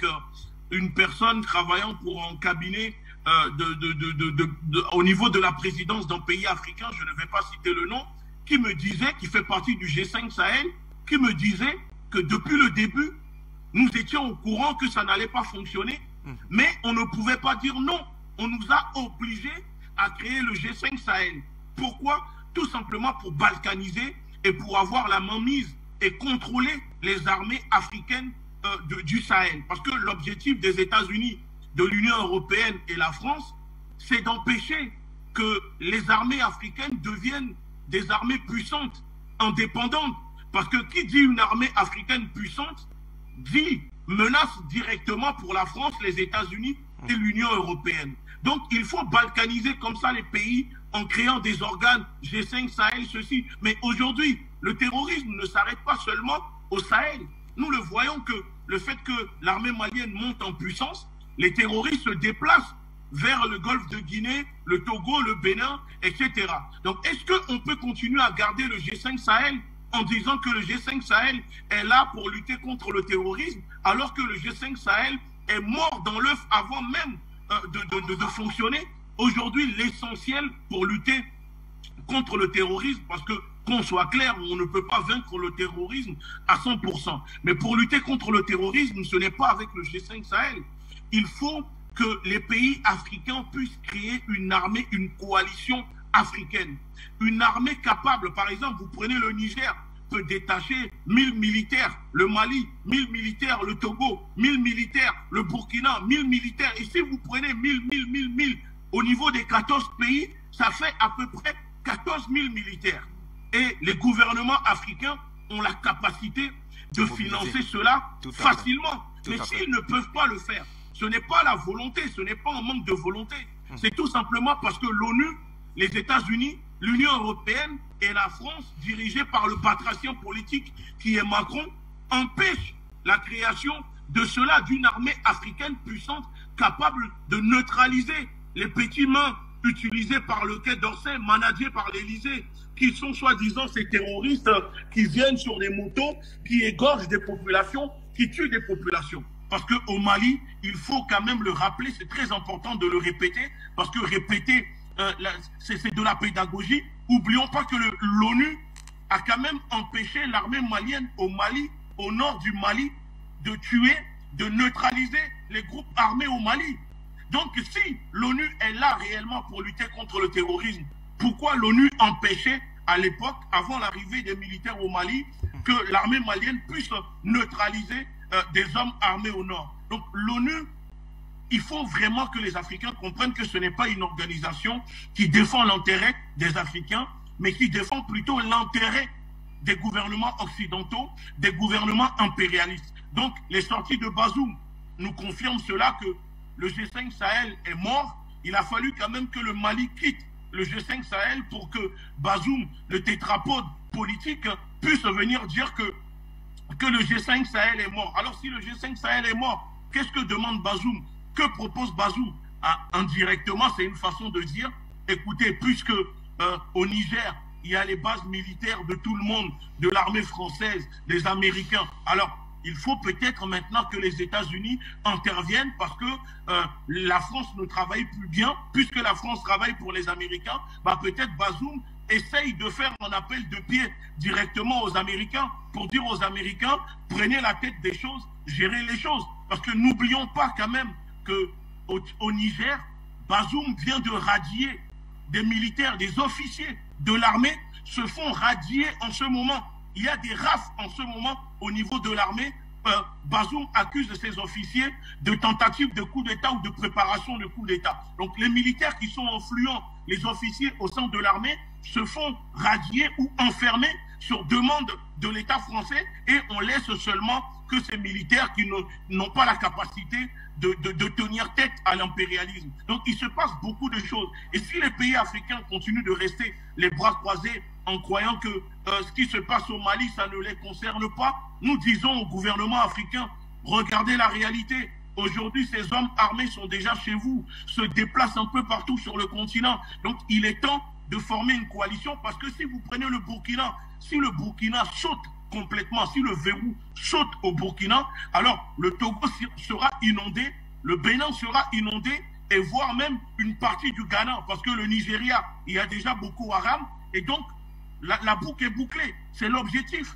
une personne travaillant pour un cabinet au niveau de la présidence d'un pays africain, je ne vais pas citer le nom, qui me disait, qui fait partie du G5 Sahel, qui me disait que depuis le début, nous étions au courant que ça n'allait pas fonctionner, mais on ne pouvait pas dire non. On nous a obligés à créer le G5 Sahel. Pourquoi? Tout simplement pour balkaniser et pour avoir la mainmise et contrôler les armées africaines du Sahel. Parce que l'objectif des États-Unis, de l'Union européenne et la France, c'est d'empêcher que les armées africaines deviennent des armées puissantes, indépendantes. Parce que qui dit une armée africaine puissante, dit menace directement pour la France, les États-Unis et l'Union européenne. Donc il faut balkaniser comme ça les pays en créant des organes G5 Sahel, ceci. Mais aujourd'hui, le terrorisme ne s'arrête pas seulement au Sahel. Nous le voyons que le fait que l'armée malienne monte en puissance, les terroristes se déplacent vers le golfe de Guinée, le Togo, le Bénin, etc. Donc est-ce qu'on peut continuer à garder le G5 Sahel en disant que le G5 Sahel est là pour lutter contre le terrorisme, alors que le G5 Sahel est mort dans l'œuf avant même de fonctionner? Aujourd'hui, l'essentiel pour lutter contre le terrorisme, parce que, qu'on soit clair, on ne peut pas vaincre le terrorisme à 100%. Mais pour lutter contre le terrorisme, ce n'est pas avec le G5 Sahel. Il faut que les pays africains puissent créer une armée, une coalition africaine. Une armée capable, par exemple, vous prenez le Niger, peut détacher 1000 militaires, le Mali, 1000 militaires, le Togo, 1000 militaires, le Burkina, 1000 militaires. Et si vous prenez 1000, au niveau des 14 pays, ça fait à peu près 14 000 militaires. Et les gouvernements africains ont la capacité de financer cela facilement. Mais s'ils ne peuvent pas le faire, ce n'est pas la volonté, ce n'est pas un manque de volonté. C'est tout simplement parce que l'ONU, les États-Unis, l'Union européenne et la France, dirigée par le batracien politique qui est Macron, empêchent la création de cela, d'une armée africaine puissante capable de neutraliser les petits mains utilisés par le Quai d'Orsay, managés par l'Élysée, qui sont soi-disant ces terroristes qui viennent sur des motos, qui égorgent des populations, qui tuent des populations. Parce qu'au Mali, il faut quand même le rappeler, c'est très important de le répéter, parce que répéter, c'est de la pédagogie. Oublions pas que l'ONU a quand même empêché l'armée malienne au Mali, au nord du Mali, de tuer, de neutraliser les groupes armés au Mali. Donc si l'ONU est là réellement pour lutter contre le terrorisme, pourquoi l'ONU empêchait à l'époque, avant l'arrivée des militaires au Mali, que l'armée malienne puisse neutraliser des hommes armés au nord? Donc l'ONU, il faut vraiment que les Africains comprennent que ce n'est pas une organisation qui défend l'intérêt des Africains, mais qui défend plutôt l'intérêt des gouvernements occidentaux, des gouvernements impérialistes. Donc, les sorties de Bazoum nous confirment cela, que le G5 Sahel est mort. Il a fallu quand même que le Mali quitte le G5 Sahel pour que Bazoum, le tétrapode politique, puisse venir dire que le G5 Sahel est mort. Alors, si le G5 Sahel est mort, qu'est-ce que demande Bazoum? Que propose Bazoum? Indirectement, c'est une façon de dire, écoutez, puisque au Niger, il y a les bases militaires de tout le monde, de l'armée française, des Américains. Alors, il faut peut-être maintenant que les États-Unis interviennent parce que la France ne travaille plus bien. Puisque la France travaille pour les Américains, bah peut-être Bazoum essaye de faire un appel de pied directement aux Américains pour dire aux Américains, prenez la tête des choses, gérez les choses. Parce que n'oublions pas quand même qu'au Niger, Bazoum vient de radier des militaires, des officiers de l'armée se font radier en ce moment. Il y a des rafles en ce moment au niveau de l'armée. Bazoum accuse ses officiers de tentative de coup d'État ou de préparation de coup d'État. Donc les militaires qui sont influents, les officiers au sein de l'armée, se font radier ou enfermer sur demande de l'État français, et on laisse seulement que ces militaires qui n'ont pas la capacité de tenir tête à l'impérialisme. Donc il se passe beaucoup de choses. Et si les pays africains continuent de rester les bras croisés en croyant que ce qui se passe au Mali, ça ne les concerne pas, nous disons au gouvernement africain, regardez la réalité. Aujourd'hui, ces hommes armés sont déjà chez vous, se déplacent un peu partout sur le continent. Donc il est temps de former une coalition, parce que si vous prenez le Burkina, si le Burkina saute complètement, si le verrou saute au Burkina, alors le Togo sera inondé, le Bénin sera inondé, et voire même une partie du Ghana, parce que le Nigeria, il y a déjà Boko Haram, et donc la boucle est bouclée. C'est l'objectif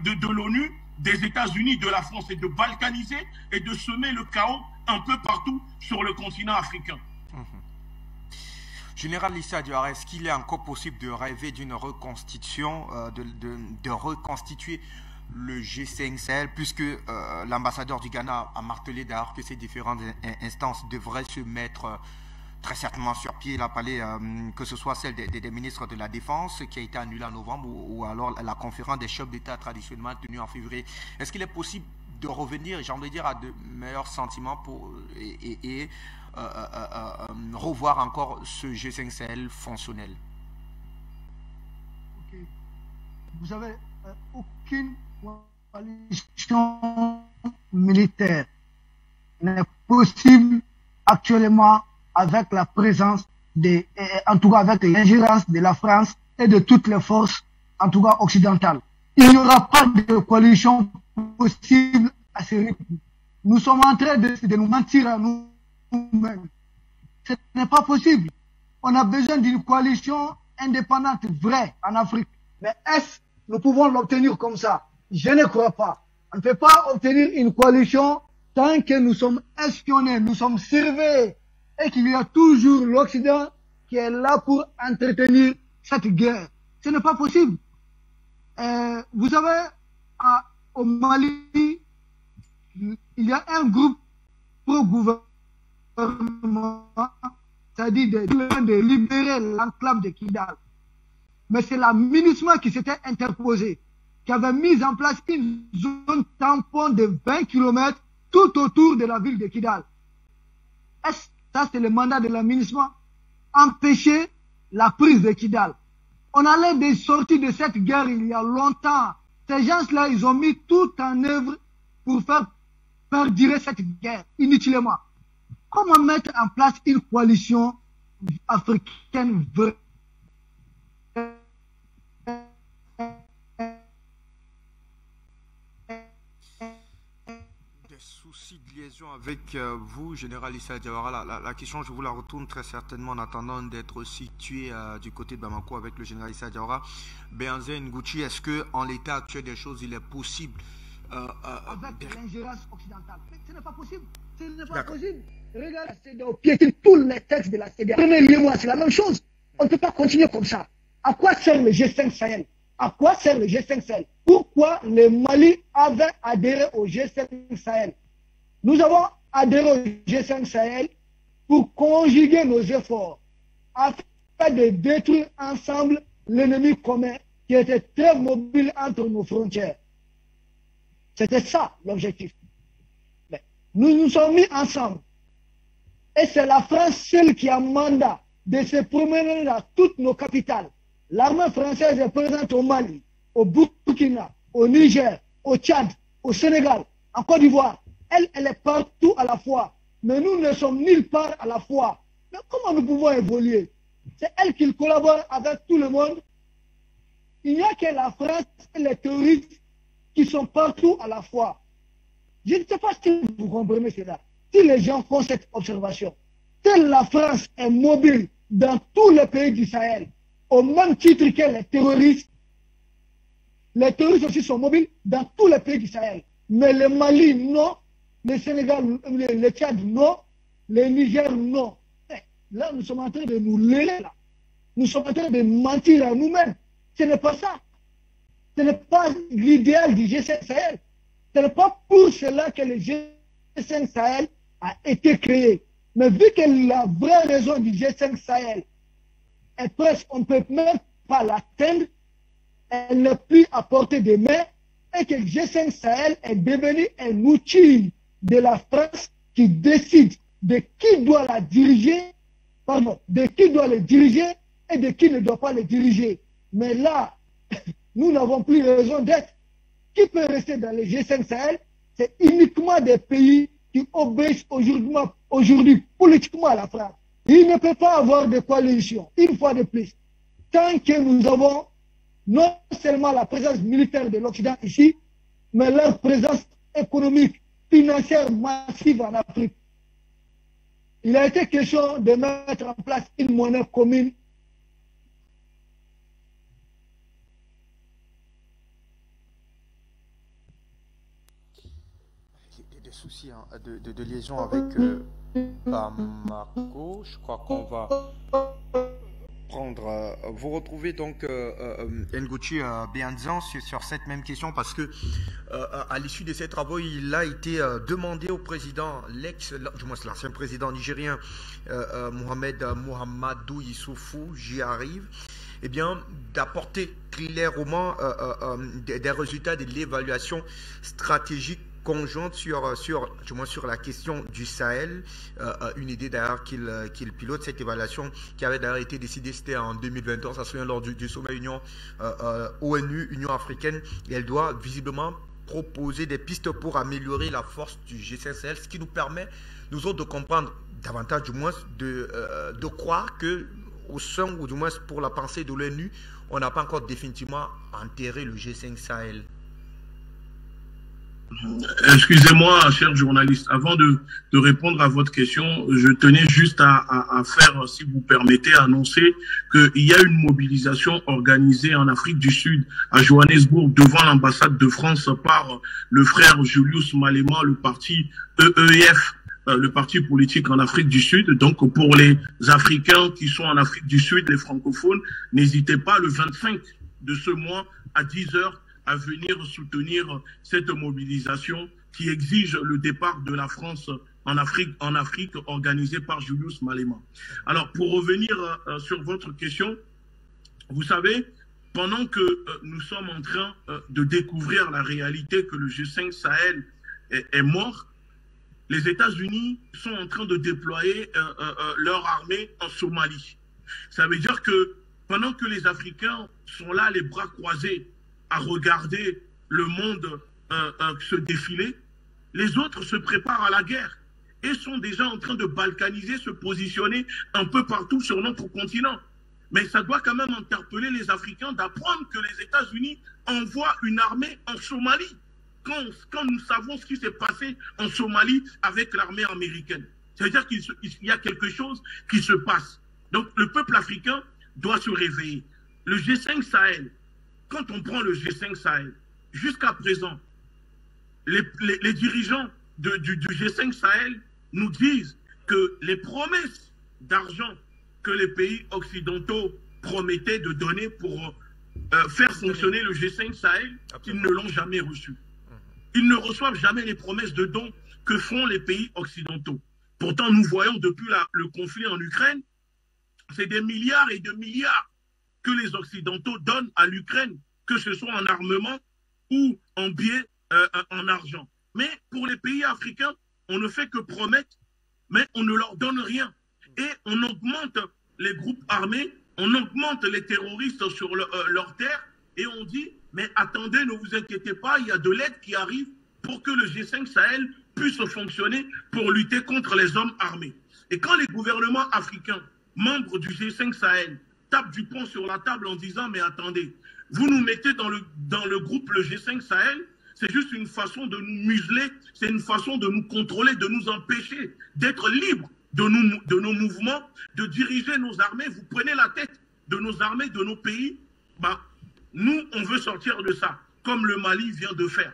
de l'ONU, des États-Unis, de la France, et de balkaniser et de semer le chaos un peu partout sur le continent africain. Général Issa Diawara, est-ce qu'il est encore possible de rêver d'une reconstitution, de reconstituer le G5 Sahel, puisque l'ambassadeur du Ghana a martelé d'ailleurs que ces différentes instances devraient se mettre très certainement sur pied. Il a parlé que ce soit celle des ministres de la Défense qui a été annulée en novembre, ou alors la conférence des chefs d'État traditionnellement tenue en février. Est-ce qu'il est possible de revenir, j'ai envie de dire, à de meilleurs sentiments et revoir encore ce G5 Sahel fonctionnel? Okay. Vous avez aucune coalition militaire n'est possible actuellement avec la présence en tout cas avec l'ingérence de la France et de toutes les forces, en tout cas occidentales. Il n'y aura pas de coalition possible à ce rythme. Nous sommes en train de nous mentir à nous-mêmes. Ce n'est pas possible. On a besoin d'une coalition indépendante vraie en Afrique. Mais est-ce que nous pouvons l'obtenir comme ça? Je ne crois pas. On ne peut pas obtenir une coalition tant que nous sommes espionnés, nous sommes surveillés, et qu'il y a toujours l'Occident qui est là pour entretenir cette guerre. Ce n'est pas possible. Vous avez au Mali, il y a un groupe pro-gouvernement, c'est-à-dire de libérer l'enclave de Kidal. Mais c'est la MINUSMA qui s'était interposée, qui avait mis en place une zone tampon de 20 km tout autour de la ville de Kidal. Ça, c'est le mandat de la MINUSMA, empêcher la prise de Kidal. On allait des sorties de cette guerre il y a longtemps. Ces gens-là, ils ont mis tout en œuvre pour faire perdurer cette guerre inutilement. Comment mettre en place une coalition africaine vraie? Des soucis de liaison avec vous, Général Issa Diawara. La question, je vous la retourne très certainement en attendant d'être situé du côté de Bamako avec le Général Issa Diawara. Béhanzé Ngouchi, est-ce qu'en l'état actuel des choses, il est possible avec l'ingérence occidentale? Ce n'est pas possible. Ce n'est pas possible. Regardez, la CEDEAO piétine tous les textes de la CEDEAO. Prenez-les moi, c'est la même chose. On ne peut pas continuer comme ça. À quoi sert le G5 Sahel? À quoi sert le G5 Sahel? Pourquoi le Mali avait adhéré au G5 Sahel? Nous avons adhéré au G5 Sahel pour conjuguer nos efforts afin de détruire ensemble l'ennemi commun qui était très mobile entre nos frontières. C'était ça l'objectif. Nous nous sommes mis ensemble. Et c'est la France seule qui a mandat de se promener dans toutes nos capitales. L'armée française est présente au Mali, au Burkina, au Niger, au Tchad, au Sénégal, en Côte d'Ivoire. Elle est partout à la fois. Mais nous ne sommes nulle part à la fois. Mais comment nous pouvons évoluer? C'est elle qui collabore avec tout le monde. Il n'y a que la France et les terroristes qui sont partout à la fois. Je ne sais pas si vous comprenez cela. Si les gens font cette observation, que la France est mobile dans tous les pays du Sahel, au même titre que les terroristes aussi sont mobiles dans tous les pays du Sahel. Mais le Mali, non. Le Sénégal, le Tchad, non. Le Niger, non. Là, nous sommes en train de nous leurrer, là. Nous sommes en train de mentir à nous-mêmes. Ce n'est pas ça. Ce n'est pas l'idéal du G5 Sahel. Ce n'est pas pour cela que le G5 Sahel a été créé. Mais vu que la vraie raison du G5 Sahel est presque, on ne peut même pas l'atteindre, elle n'est plus à portée de main, et que le G5 Sahel est devenu un outil de la France qui décide de qui doit la diriger, de qui doit le diriger et de qui ne doit pas le diriger. Mais là, nous n'avons plus raison d'être. Qui peut rester dans le G5 Sahel? C'est uniquement des pays qui obéissent aujourd'hui politiquement à la France. Il ne peut pas avoir de coalition, une fois de plus. Tant que nous avons non seulement la présence militaire de l'Occident ici, mais leur présence économique, financière massive en Afrique. Il a été question de mettre en place une monnaie commune. Des soucis de liaison avec Bamako. Je crois qu'on va prendre. Vous retrouvez donc Nguchi Bianzan sur cette même question parce que à l'issue de ces travaux, il a été demandé au président, l'ancien président nigérien Mohamedou Issoufou, j'y arrive, eh bien, d'apporter clairement des résultats de l'évaluation stratégique conjointe sur la question du Sahel, une idée d'ailleurs qu'il pilote, cette évaluation qui avait d'ailleurs été décidée, c'était en 2021, ça se souvient lors du sommet ONU, Union africaine, et elle doit visiblement proposer des pistes pour améliorer la force du G5 Sahel, ce qui nous permet, nous autres, de comprendre davantage, du moins, de croire que au sein, ou du moins pour la pensée de l'ONU, on n'a pas encore définitivement enterré le G5 Sahel. Excusez-moi, cher journaliste, avant de répondre à votre question, je tenais juste à faire, si vous permettez, annoncer qu'il y a une mobilisation organisée en Afrique du Sud, à Johannesburg, devant l'ambassade de France par le frère Julius Malema, le parti EEF, le parti politique en Afrique du Sud. Donc, pour les Africains qui sont en Afrique du Sud, les francophones, n'hésitez pas le 25 de ce mois à 10 h à venir soutenir cette mobilisation qui exige le départ de la France en Afrique organisée par Julius Malema. Alors, pour revenir sur votre question, vous savez, pendant que nous sommes en train de découvrir la réalité que le G5 Sahel est mort, les États-Unis sont en train de déployer leur armée en Somalie. Ça veut dire que pendant que les Africains sont là, les bras croisés, à regarder le monde se défiler, les autres se préparent à la guerre et sont déjà en train de balkaniser, se positionner un peu partout sur notre continent. Mais ça doit quand même interpeller les Africains d'apprendre que les États-Unis envoient une armée en Somalie quand nous savons ce qui s'est passé en Somalie avec l'armée américaine. C'est-à-dire qu'il y a quelque chose qui se passe. Donc le peuple africain doit se réveiller. Le G5 Sahel, quand on prend le G5 Sahel, jusqu'à présent, les dirigeants du G5 Sahel nous disent que les promesses d'argent que les pays occidentaux promettaient de donner pour faire fonctionner le G5 Sahel, ils ne l'ont jamais reçu. Ils ne reçoivent jamais les promesses de dons que font les pays occidentaux. Pourtant, nous voyons depuis le conflit en Ukraine, c'est des milliards et de milliards que les Occidentaux donnent à l'Ukraine, que ce soit en armement ou en billets, en argent. Mais pour les pays africains, on ne fait que promettre, mais on ne leur donne rien. Et on augmente les groupes armés, on augmente les terroristes sur leur terre, et on dit, mais attendez, ne vous inquiétez pas, il y a de l'aide qui arrive pour que le G5 Sahel puisse fonctionner pour lutter contre les hommes armés. Et quand les gouvernements africains, membres du G5 Sahel, tapent du poing sur la table en disant, mais attendez, vous nous mettez dans le groupe, le G5 Sahel, c'est juste une façon de nous museler, c'est une façon de nous contrôler, de nous empêcher d'être libres de nos mouvements, de diriger nos armées. Vous prenez la tête de nos armées, de nos pays, bah, nous, on veut sortir de ça, comme le Mali vient de faire.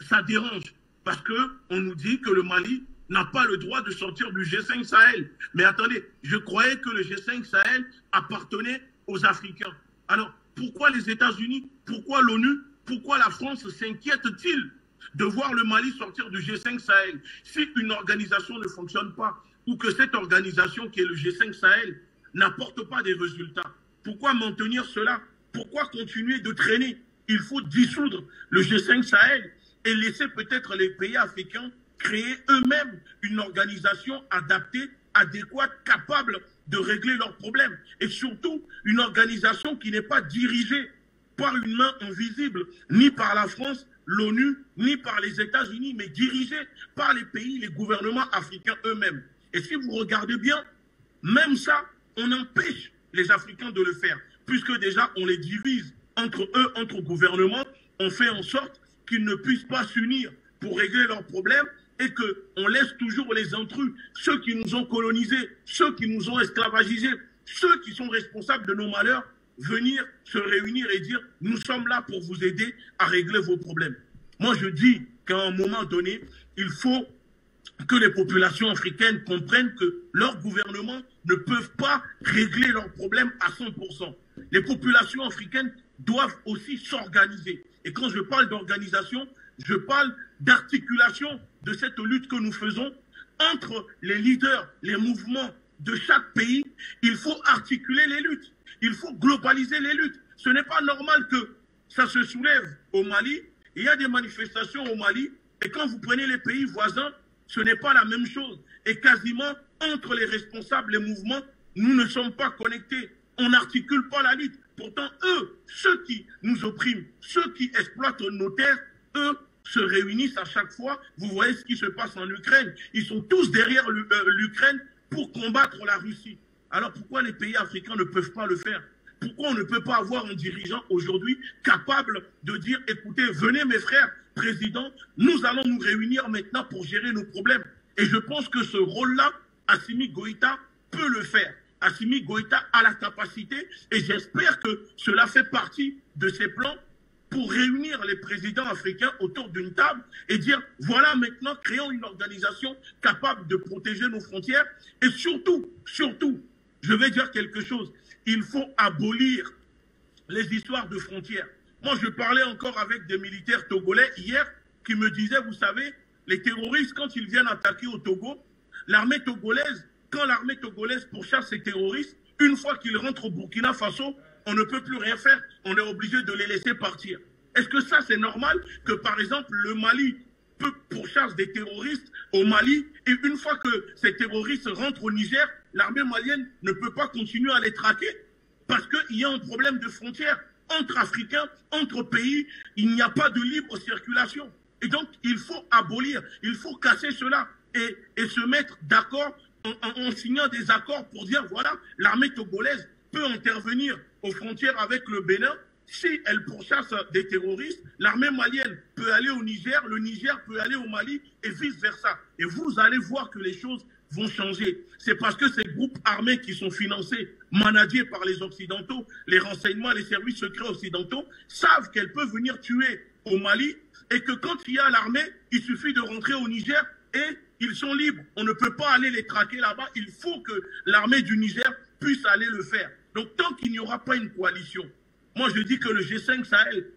Ça dérange, parce qu'on nous dit que le Mali n'a pas le droit de sortir du G5 Sahel. Mais attendez, je croyais que le G5 Sahel appartenait aux Africains. Alors, pourquoi les États-Unis, pourquoi l'ONU, pourquoi la France s'inquiète-t-il de voir le Mali sortir du G5 Sahel? Si une organisation ne fonctionne pas, ou que cette organisation qui est le G5 Sahel n'apporte pas des résultats, pourquoi maintenir cela? Pourquoi continuer de traîner? Il faut dissoudre le G5 Sahel et laisser peut-être les pays africains créer eux-mêmes une organisation adaptée, adéquate, capable de régler leurs problèmes. Et surtout, une organisation qui n'est pas dirigée par une main invisible, ni par la France, l'ONU, ni par les États-Unis, mais dirigée par les pays, les gouvernements africains eux-mêmes. Et si vous regardez bien, même ça, on empêche les Africains de le faire, puisque déjà on les divise entre eux, entre gouvernements, on fait en sorte qu'ils ne puissent pas s'unir pour régler leurs problèmes et qu'on laisse toujours les intrus, ceux qui nous ont colonisés, ceux qui nous ont esclavagisés, ceux qui sont responsables de nos malheurs, venir se réunir et dire « nous sommes là pour vous aider à régler vos problèmes ». Moi, je dis qu'à un moment donné, il faut que les populations africaines comprennent que leurs gouvernements ne peuvent pas régler leurs problèmes à 100%. Les populations africaines doivent aussi s'organiser. Et quand je parle d'organisation, je parle d'articulation de cette lutte que nous faisons entre les leaders, les mouvements de chaque pays. Il faut articuler les luttes. Il faut globaliser les luttes. Ce n'est pas normal que ça se soulève au Mali. Il y a des manifestations au Mali. Et quand vous prenez les pays voisins, ce n'est pas la même chose. Et quasiment, entre les responsables, les mouvements, nous ne sommes pas connectés. On n'articule pas la lutte. Pourtant, eux, ceux qui nous oppriment, ceux qui exploitent nos terres, eux, se réunissent à chaque fois. Vous voyez ce qui se passe en Ukraine. Ils sont tous derrière l'Ukraine pour combattre la Russie. Alors pourquoi les pays africains ne peuvent pas le faire? Pourquoi on ne peut pas avoir un dirigeant aujourd'hui capable de dire, écoutez, venez mes frères présidents, nous allons nous réunir maintenant pour gérer nos problèmes. Et je pense que ce rôle-là, Assimi Goïta peut le faire. Assimi Goïta a la capacité et j'espère que cela fait partie de ses plans pour réunir les présidents africains autour d'une table et dire, voilà maintenant, créons une organisation capable de protéger nos frontières et surtout, je vais dire quelque chose, il faut abolir les histoires de frontières. Moi, je parlais encore avec des militaires togolais hier qui me disaient, vous savez, les terroristes, quand ils viennent attaquer au Togo, l'armée togolaise, quand l'armée togolaise pourchasse ces terroristes, une fois qu'ils rentrent au Burkina Faso, on ne peut plus rien faire, on est obligé de les laisser partir. Est-ce que ça, c'est normal que, par exemple, le Mali peut pourchasser des terroristes au Mali et une fois que ces terroristes rentrent au Niger, l'armée malienne ne peut pas continuer à les traquer parce qu'il y a un problème de frontières entre Africains, entre pays, il n'y a pas de libre circulation. Et donc, il faut abolir, il faut casser cela et se mettre d'accord en signant des accords pour dire, voilà, l'armée togolaise peut intervenir aux frontières avec le Bénin. Si elle pourchasse des terroristes, l'armée malienne peut aller au Niger, le Niger peut aller au Mali et vice-versa. Et vous allez voir que les choses vont changer. C'est parce que ces groupes armés qui sont financés, managés par les Occidentaux, les renseignements, les services secrets occidentaux, savent qu'elles peuvent venir tuer au Mali et que quand il y a l'armée, il suffit de rentrer au Niger et ils sont libres. On ne peut pas aller les traquer là-bas. Il faut que l'armée du Niger puisse aller le faire. Donc tant qu'il n'y aura pas une coalition, moi je dis que le G5 Sahel,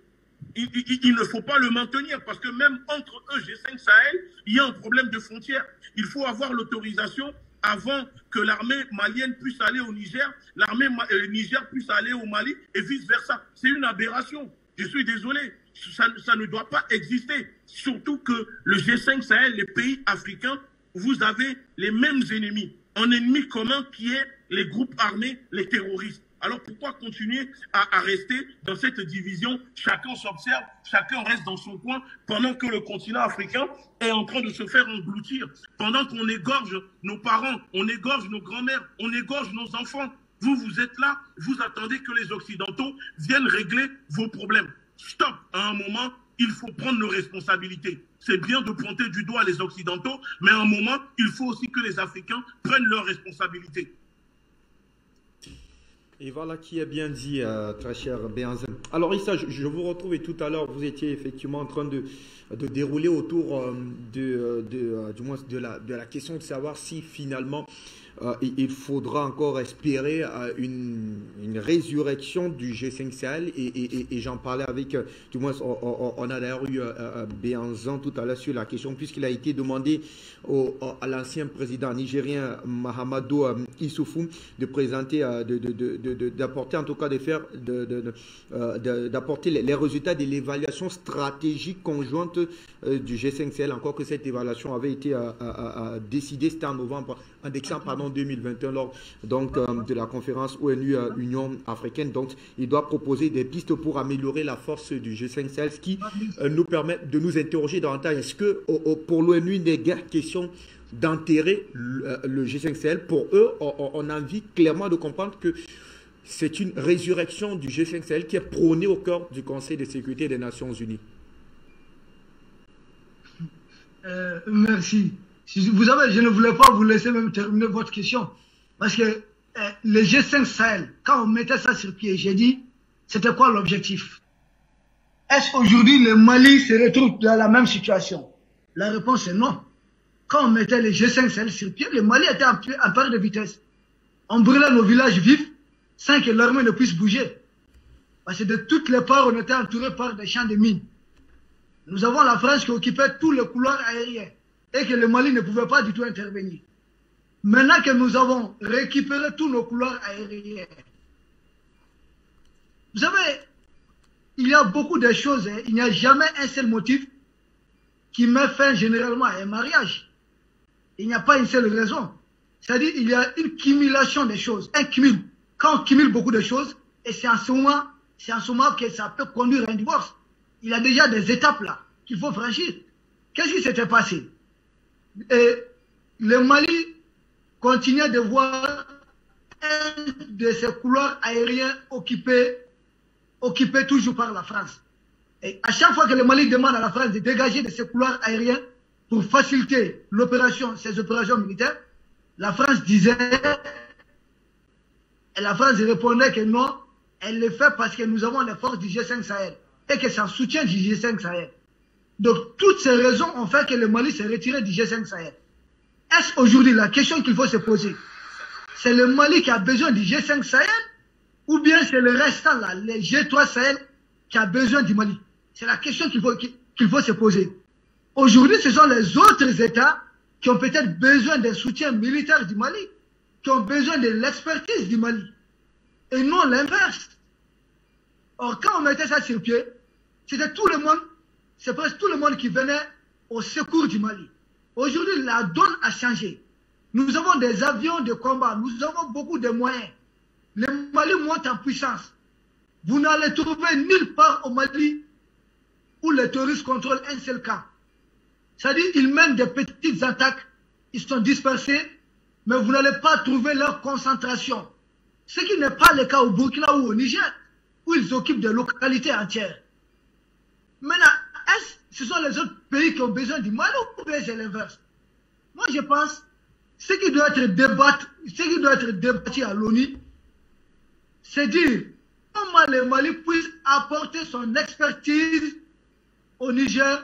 il ne faut pas le maintenir parce que même entre eux, G5 Sahel, il y a un problème de frontières. Il faut avoir l'autorisation avant que l'armée malienne puisse aller au Niger, l'armée Niger puisse aller au Mali et vice-versa. C'est une aberration. Je suis désolé. Ça ne doit pas exister. Surtout que le G5 Sahel, les pays africains, vous avez les mêmes ennemis. Un ennemi commun qui est les groupes armés, les terroristes. Alors pourquoi continuer à rester dans cette division? Chacun s'observe, chacun reste dans son coin pendant que le continent africain est en train de se faire engloutir. Pendant qu'on égorge nos parents, on égorge nos grands-mères, on égorge nos enfants. Vous êtes là, vous attendez que les Occidentaux viennent régler vos problèmes. Stop! À un moment, il faut prendre nos responsabilités. C'est bien de pointer du doigt les Occidentaux, mais à un moment, il faut aussi que les Africains prennent leurs responsabilités. Et voilà qui est bien dit, très cher Béhanzin. Alors Issa, je vous retrouve et tout à l'heure, vous étiez effectivement en train de dérouler autour du moins de la question de savoir si finalement il faudra encore espérer une résurrection du G5 Sahel et j'en parlais avec, du moins on a d'ailleurs eu Béhanzin tout à l'heure sur la question puisqu'il a été demandé à l'ancien président nigérien Mahamadou Issoufou de présenter, d'apporter en tout cas d'apporter les résultats de l'évaluation stratégique conjointe du G5 Sahel, encore que cette évaluation avait été décidée, c'était en novembre, en décembre pardon 2021 lors donc de la conférence ONU Union africaine. Donc il doit proposer des pistes pour améliorer la force du G5 Sahel, ce qui nous permet de nous interroger davantage. Est-ce que pour l'ONU il n'est guère question d'enterrer le G5 Sahel? Pour eux, on a envie clairement de comprendre que c'est une résurrection du G5 Sahel qui est prônée au cœur du Conseil de sécurité des Nations Unies. Merci. Vous savez, je ne voulais pas vous laisser même terminer votre question. Parce que le G5 Sahel, quand on mettait ça sur pied, j'ai dit, c'était quoi l'objectif? Est-ce qu'aujourd'hui le Mali se retrouve dans la même situation? La réponse est non. Quand on mettait le G5 Sahel sur pied, le Mali était en perte de vitesse. On brûlait nos villages vifs sans que l'armée ne puisse bouger. Parce que de toutes les parts, on était entouré par des champs de mines. Nous avons la France qui occupait tous les couloirs aériens et que le Mali ne pouvait pas du tout intervenir. Maintenant que nous avons récupéré tous nos couloirs aériens, vous savez, il y a beaucoup de choses, hein. Il n'y a jamais un seul motif qui met fin généralement à un mariage. Il n'y a pas une seule raison. C'est-à-dire il y a une cumulation des choses, un cumul. Quand on cumule beaucoup de choses, et c'est en ce moment que ça peut conduire à un divorce. Il y a déjà des étapes là qu'il faut franchir. Qu'est-ce qui s'était passé? Et le Mali continuait de voir un de ses couloirs aériens occupé toujours par la France. Et à chaque fois que le Mali demande à la France de dégager de ses couloirs aériens pour faciliter ses opérations militaires, la France disait, et la France répondait que non, elle le fait parce que nous avons les forces du G5 Sahel et que c'est un soutien du G5 Sahel. Donc toutes ces raisons ont fait que le Mali s'est retiré du G5 Sahel. Est-ce aujourd'hui la question qu'il faut se poser? C'est le Mali qui a besoin du G5 Sahel ou bien c'est le restant là, les G3 Sahel qui a besoin du Mali? C'est la question qu'il faut se poser. Aujourd'hui, ce sont les autres États qui ont peut-être besoin d'un soutien militaire du Mali, qui ont besoin de l'expertise du Mali, et non l'inverse. Or, quand on mettait ça sur pied, c'était tout le monde, c'est presque tout le monde qui venait au secours du Mali. Aujourd'hui, la donne a changé. Nous avons des avions de combat, nous avons beaucoup de moyens. Le Mali monte en puissance. Vous n'allez trouver nulle part au Mali où les terroristes contrôlent un seul camp. C'est-à-dire qu'ils mènent des petites attaques, ils sont dispersés, mais vous n'allez pas trouver leur concentration. Ce qui n'est pas le cas au Burkina ou au Niger, où ils occupent des localités entières. Maintenant, ce sont les autres pays qui ont besoin du Mali ou bien c'est l'inverse? Moi, je pense ce qui doit être débattu à l'ONU, c'est dire comment le Mali puisse apporter son expertise au Niger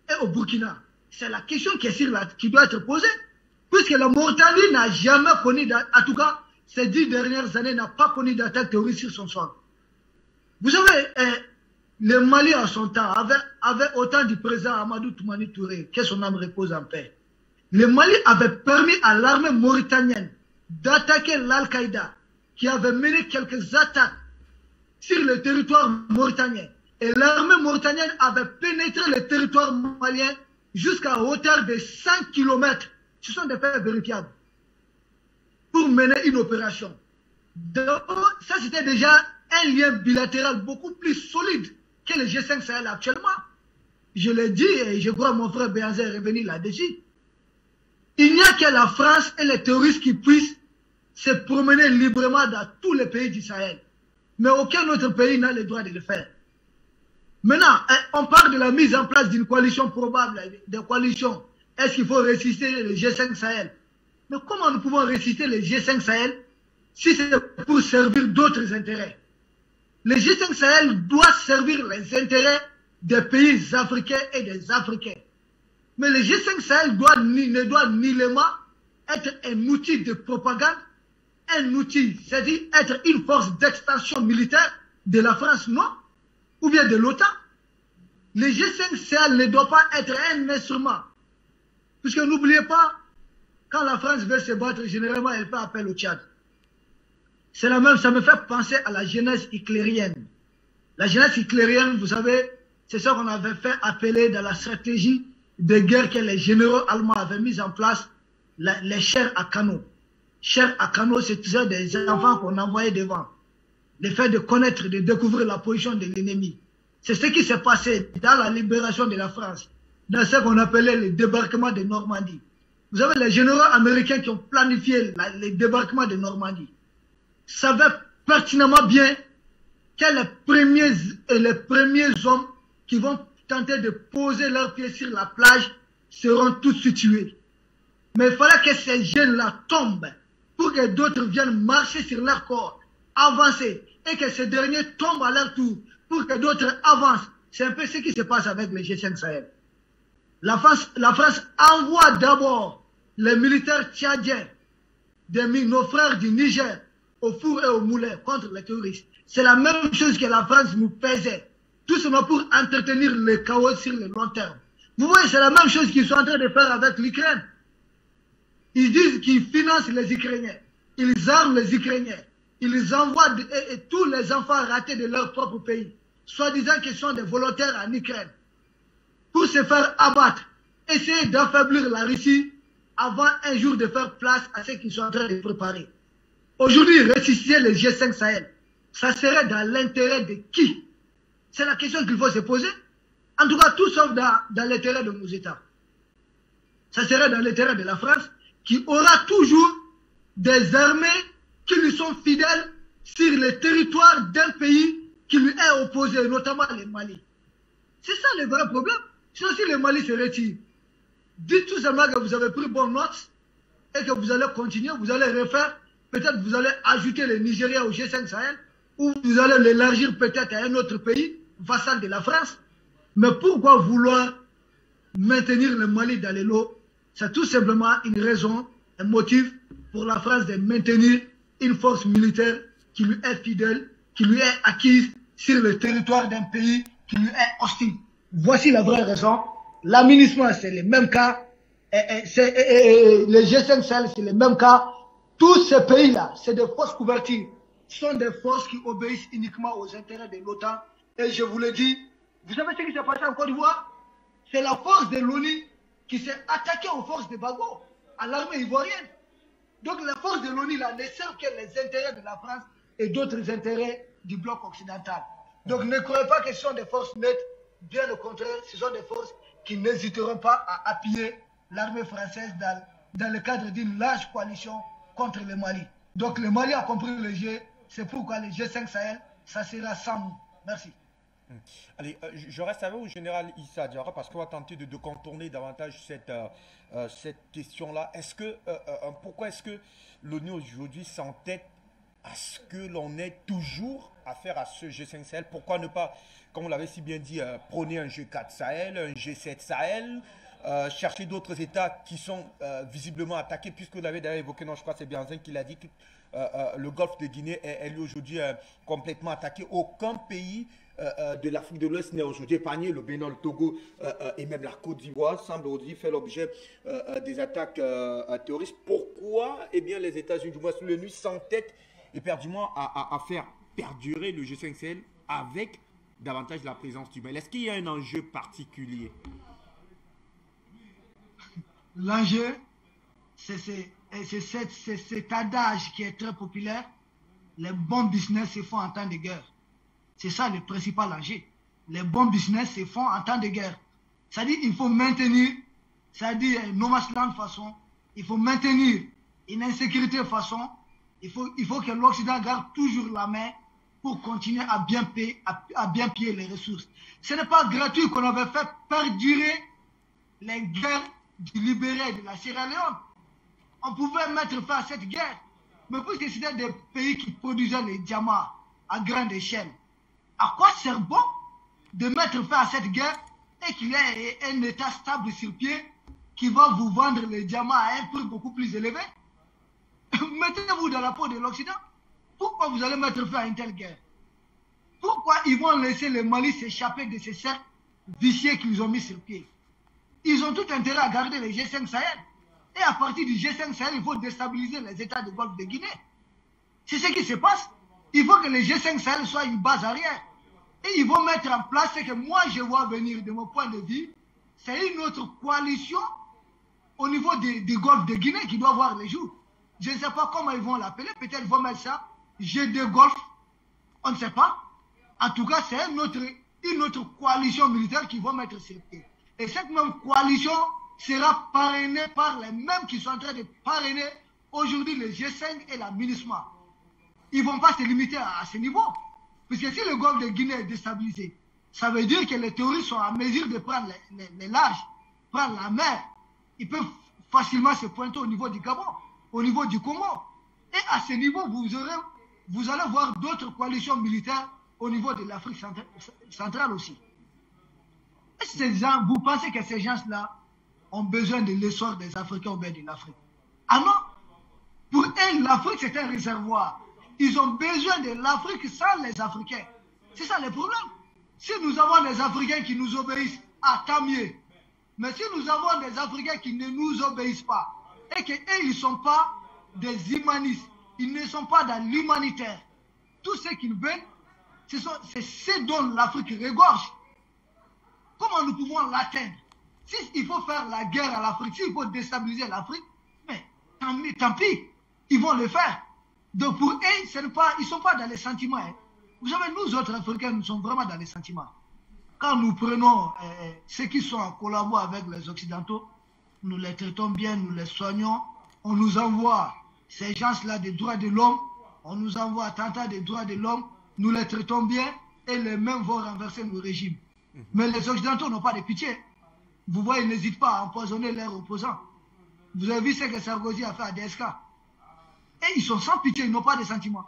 et au Burkina. C'est la question qui doit être posée, puisque la Mauritanie n'a jamais connu, en tout cas, ces 10 dernières années, n'a pas connu d'attaque terroriste sur son sol. Vous savez, le Mali, à son temps, avait autant du président Amadou Toumani Touré, que son âme repose en paix. Le Mali avait permis à l'armée mauritanienne d'attaquer l'Al-Qaïda, qui avait mené quelques attaques sur le territoire mauritanien. Et l'armée mauritanienne avait pénétré le territoire malien jusqu'à hauteur de 5 km. Ce sont des faits vérifiables. Pour mener une opération. Donc, ça, c'était déjà un lien bilatéral beaucoup plus solide que le G5 Sahel actuellement. Je l'ai dit et je crois que mon frère Béanzé est revenu là-dessus. Il n'y a que la France et les terroristes qui puissent se promener librement dans tous les pays du Sahel. Mais aucun autre pays n'a le droit de le faire. Maintenant, on parle de la mise en place d'une coalition probable, des coalitions. Est-ce qu'il faut résister le G5 Sahel? Mais comment nous pouvons résister le G5 Sahel si c'est pour servir d'autres intérêts? Le G5 Sahel doit servir les intérêts des pays africains et des Africains. Mais le G5 Sahel ne doit nullement être un outil de propagande, un outil, c'est-à-dire être une force d'expansion militaire de la France, non? Ou bien de l'OTAN. Le G5 Sahel ne doit pas être un instrument. Puisque n'oubliez pas, quand la France veut se battre, généralement, elle fait appel au Tchad. C'est la même, ça me fait penser à la jeunesse hitlérienne. La jeunesse hitlérienne, vous savez, c'est ça qu'on avait fait appeler dans la stratégie de guerre que les généraux allemands avaient mise en place, les chairs à canot. Chairs à canot, c'était des enfants qu'on envoyait devant. Le fait de connaître, de découvrir la position de l'ennemi. C'est ce qui s'est passé dans la libération de la France, dans ce qu'on appelait le débarquement de Normandie. Vous avez les généraux américains qui ont planifié le débarquement de Normandie. Savaient pertinemment bien que les premiers hommes qui vont tenter de poser leurs pieds sur la plage seront tous suite tués. Mais il fallait que ces jeunes-là tombent pour que d'autres viennent marcher sur leur corps, avancer, et que ces derniers tombent à leur tour pour que d'autres avancent. C'est un peu ce qui se passe avec le G5 Sahel. La France envoie d'abord les militaires tchadiens, nos frères du Niger, au four et au moulin contre les terroristes. C'est la même chose que la France nous faisait. Tout simplement pour entretenir le chaos sur le long terme. Vous voyez, c'est la même chose qu'ils sont en train de faire avec l'Ukraine. Ils disent qu'ils financent les Ukrainiens. Ils arment les Ukrainiens. Ils envoient tous les enfants ratés de leur propre pays, soi-disant qu'ils sont des volontaires en Ukraine, pour se faire abattre, essayer d'affaiblir la Russie avant un jour de faire place à ce qu'ils sont en train de préparer. Aujourd'hui, ressusciter le G5 Sahel, ça serait dans l'intérêt de qui? C'est la question qu'il faut se poser. En tout cas, tout sauf dans l'intérêt de nos États. Ça serait dans l'intérêt de la France, qui aura toujours des armées qui lui sont fidèles sur le territoire d'un pays qui lui est opposé, notamment le Mali. C'est ça le vrai problème. Sinon, si le Mali se retire, dites tout simplement que vous avez pris bonne note et que vous allez continuer, vous allez refaire, peut-être vous allez ajouter le Nigeria au G5 Sahel, ou vous allez l'élargir peut-être à un autre pays, vassal de la France. Mais pourquoi vouloir maintenir le Mali dans les lots? C'est tout simplement une raison, un motif pour la France de maintenir une force militaire qui lui est fidèle, qui lui est acquise sur le territoire d'un pays qui lui est hostile. Voici la vraie raison. L'aménagement, c'est le même cas. Le G5 Sahel, c'est le même cas. Tous ces pays-là, c'est des fausses couvertures. Ce sont des forces qui obéissent uniquement aux intérêts de l'OTAN. Et je vous le dis, vous savez ce qui s'est passé en Côte d'Ivoire? C'est la force de l'ONU qui s'est attaquée aux forces de Bago, à l'armée ivoirienne. Donc les forces de l'ONU là ne servent que les intérêts de la France et d'autres intérêts du bloc occidental. Donc ne croyez pas que ce sont des forces nettes, bien au contraire, ce sont des forces qui n'hésiteront pas à appuyer l'armée française dans le cadre d'une large coalition contre le Mali. Donc le Mali a compris le jeu, c'est pourquoi le G5 Sahel, ça sera sans nous. Merci. Allez, je reste avec vous, général Issa Diarra, parce qu'on va tenter de contourner davantage cette question-là. Pourquoi est-ce que l'ONU aujourd'hui s'entête à ce que l'on ait toujours affaire à ce G5 Sahel? Pourquoi ne pas, comme vous l'avez si bien dit, prôner un G4 Sahel, un G7 Sahel, chercher d'autres États qui sont visiblement attaqués, puisque vous l'avez d'ailleurs évoqué, non, je crois que c'est Bianzin qui l'a dit, le golfe de Guinée est lui aujourd'hui complètement attaqué. Aucun pays de l'Afrique de l'Ouest n'est aujourd'hui épargné. Le Bénin, le Togo et même la Côte d'Ivoire semblent aujourd'hui faire l'objet des attaques terroristes. Pourquoi les États-Unis, du moins sous l'ONU, s'entêtent éperdument à faire perdurer le G5 Sahel avec davantage la présence du Mali? Est-ce qu'il y a un enjeu particulier? L'enjeu, c'est cet adage qui est très populaire. Les bons business se font en temps de guerre. C'est ça le principal enjeu. Les bons business se font en temps de guerre. C'est-à-dire qu'il faut maintenir, c'est-à-dire no man's land façon, il faut maintenir une insécurité façon, il faut que l'Occident garde toujours la main pour continuer à bien piller les ressources. Ce n'est pas gratuit qu'on avait fait perdurer les guerres du Libéria et de la Sierra Leone. On pouvait mettre fin à cette guerre, mais puisque c'était des pays qui produisaient les diamants à grande échelle, à quoi sert bon de mettre fin à cette guerre et qu'il y ait un État stable sur pied qui va vous vendre les diamants à un prix beaucoup plus élevé? Mettez-vous dans la peau de l'Occident. Pourquoi vous allez mettre fin à une telle guerre? Pourquoi ils vont laisser le Mali s'échapper de ces cercles vicieux qu'ils ont mis sur pied? Ils ont tout intérêt à garder les G5 Sahel. Et à partir du G5 Sahel, il faut déstabiliser les États du Golfe de Guinée. C'est ce qui se passe. Il faut que les G5 Sahel soient une base arrière. Et ils vont mettre en place ce que moi je vois venir de mon point de vue. C'est une autre coalition au niveau du Golfe de Guinée qui doit voir les jours. Je ne sais pas comment ils vont l'appeler. Peut-être qu'ils vont mettre ça G2 Golfe. On ne sait pas. En tout cas, c'est une autre coalition militaire qu'ils vont mettre sur pied. Et cette même coalition sera parrainée par les mêmes qui sont en train de parrainer aujourd'hui le G5 et la MINUSMA. Ils ne vont pas se limiter à ce niveau. Puisque si le Golfe de Guinée est déstabilisé, ça veut dire que les terroristes sont en mesure de prendre les larges, prendre la mer. Ils peuvent facilement se pointer au niveau du Gabon, au niveau du Congo. Et à ce niveau, vous allez voir d'autres coalitions militaires au niveau de l'Afrique centrale aussi. Ces gens, vous pensez que ces gens-là ont besoin de l'essor des Africains au bien de l'Afrique? Ah non! Pour eux, l'Afrique, c'est un réservoir. Ils ont besoin de l'Afrique sans les Africains. C'est ça le problème. Si nous avons des Africains qui nous obéissent, ah, tant mieux. Mais si nous avons des Africains qui ne nous obéissent pas, et qu'eux, ils ne sont pas des humanistes, ils ne sont pas dans l'humanitaire, tout ce qu'ils veulent, c'est ce dont l'Afrique regorge. Comment nous pouvons l'atteindre? S'il faut faire la guerre à l'Afrique, s'il faut déstabiliser l'Afrique, mais tant pis, ils vont le faire. Donc pour eux, ils ne sont pas dans les sentiments. Hein. Vous savez, nous autres Africains, nous sommes vraiment dans les sentiments. Quand nous prenons ceux qui sont en collabo avec les Occidentaux, nous les traitons bien, nous les soignons, on nous envoie ces gens-là des droits de l'homme, on nous envoie attentats des droits de l'homme, nous les traitons bien et les mêmes vont renverser nos régimes. Mais les Occidentaux n'ont pas de pitié. Vous voyez, ils n'hésitent pas à empoisonner leurs opposants. Vous avez vu ce que Sarkozy a fait à DSK. Et ils sont sans pitié, ils n'ont pas de sentiments.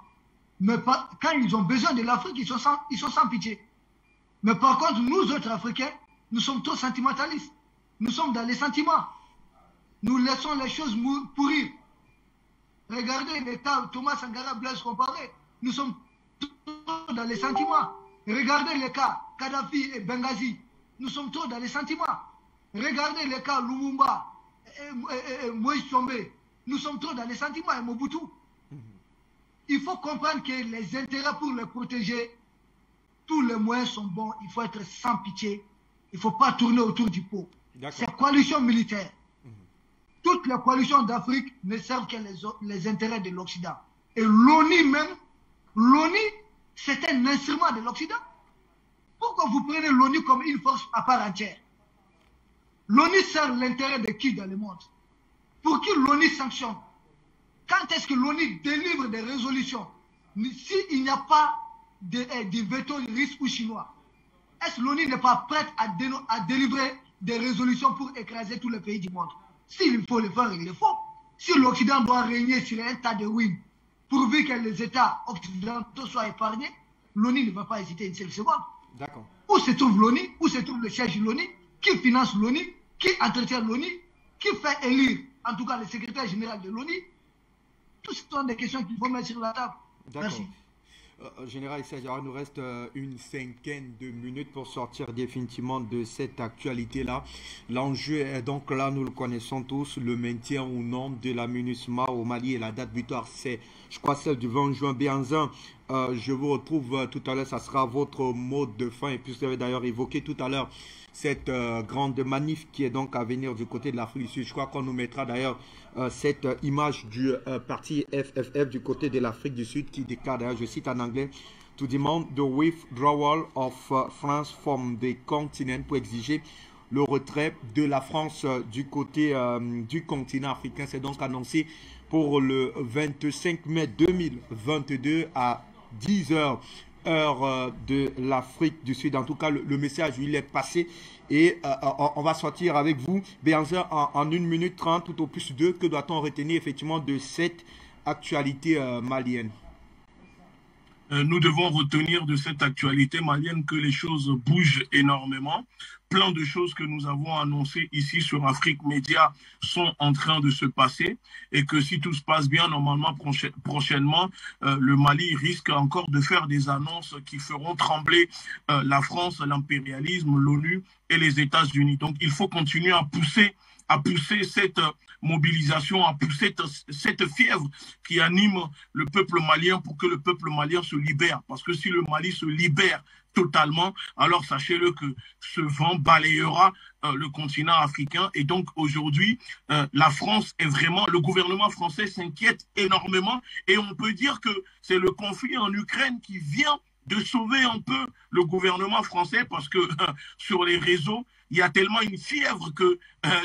Mais quand ils ont besoin de l'Afrique, ils sont sans pitié. Mais par contre, nous autres Africains, nous sommes trop sentimentalistes. Nous sommes dans les sentiments. Nous laissons les choses pourrir. Regardez l'état Thomas Sankara Blaise comparé. Nous sommes trop dans les sentiments. Regardez les cas Kadhafi et Benghazi. Nous sommes trop dans les sentiments. Regardez les cas Lumumba et Moïse Tshombe. Nous sommes trop dans les sentiments et Mobutu. Il faut comprendre que les intérêts pour les protéger, tous les moyens sont bons. Il faut être sans pitié. Il ne faut pas tourner autour du pot. Ces coalitions militaires, toutes les coalitions d'Afrique ne servent que les intérêts de l'Occident. Et l'ONU même, l'ONU, c'est un instrument de l'Occident. Pourquoi vous prenez l'ONU comme une force à part entière? L'ONU sert l'intérêt de qui dans le monde? Pour qui l'ONU sanctionne? Quand est-ce que l'ONU délivre des résolutions? S'il n'y a pas de veto russe ou chinois, est-ce que l'ONU n'est pas prête à délivrer des résolutions pour écraser tous les pays du monde? S'il faut le faire, il le faut. Si l'Occident doit régner sur un tas de ruines, pourvu que les États occidentaux soient épargnés, l'ONU ne va pas hésiter une seule seconde. D'accord. Où se trouve l'ONU? Où se trouve le siège de l'ONU? Qui finance l'ONU? Qui entretient l'ONU? Qui fait élire, en tout cas, le secrétaire général de l'ONU? Tout ce sont des questions qu'il faut mettre sur la table. Merci. Général Issa Diawara, il nous reste une cinquaine de minutes pour sortir définitivement de cette actualité-là. L'enjeu est donc là, nous le connaissons tous, le maintien ou non de la MINUSMA au Mali, et la date butoir, c'est, je crois, celle du 20 juin. Béhanzin, je vous retrouve tout à l'heure, ça sera votre mot de fin, et puis vous avez d'ailleurs évoqué tout à l'heure cette grande manif qui est donc à venir du côté de l'Afrique du Sud. Je crois qu'on nous mettra d'ailleurs cette image du parti FFF du côté de l'Afrique du Sud qui déclare d'ailleurs, je cite en anglais, to demand the withdrawal of France from the continent, pour exiger le retrait de la France du côté du continent africain. C'est donc annoncé pour le 25 mai 2022 à 10 h heure de l'Afrique du Sud. En tout cas, le message, il est passé, et on va sortir avec vous, Béhanzin, en 1 minute 30, tout au plus 2. Que doit-on retenir effectivement de cette actualité malienne? Nous devons retenir de cette actualité malienne que les choses bougent énormément. Plein de choses que nous avons annoncées ici sur Afrique Média sont en train de se passer, et que si tout se passe bien, normalement prochainement, le Mali risque encore de faire des annonces qui feront trembler la France, l'impérialisme, l'ONU et les États-Unis. Donc il faut continuer à pousser cette mobilisation, à pousser cette fièvre qui anime le peuple malien pour que le peuple malien se libère. Parce que si le Mali se libère totalement, alors sachez-le que ce vent balayera le continent africain. Et donc aujourd'hui, la France est vraiment, le gouvernement français s'inquiète énormément, et on peut dire que c'est le conflit en Ukraine qui vient de sauver un peu le gouvernement français, parce que sur les réseaux, il y a tellement une fièvre que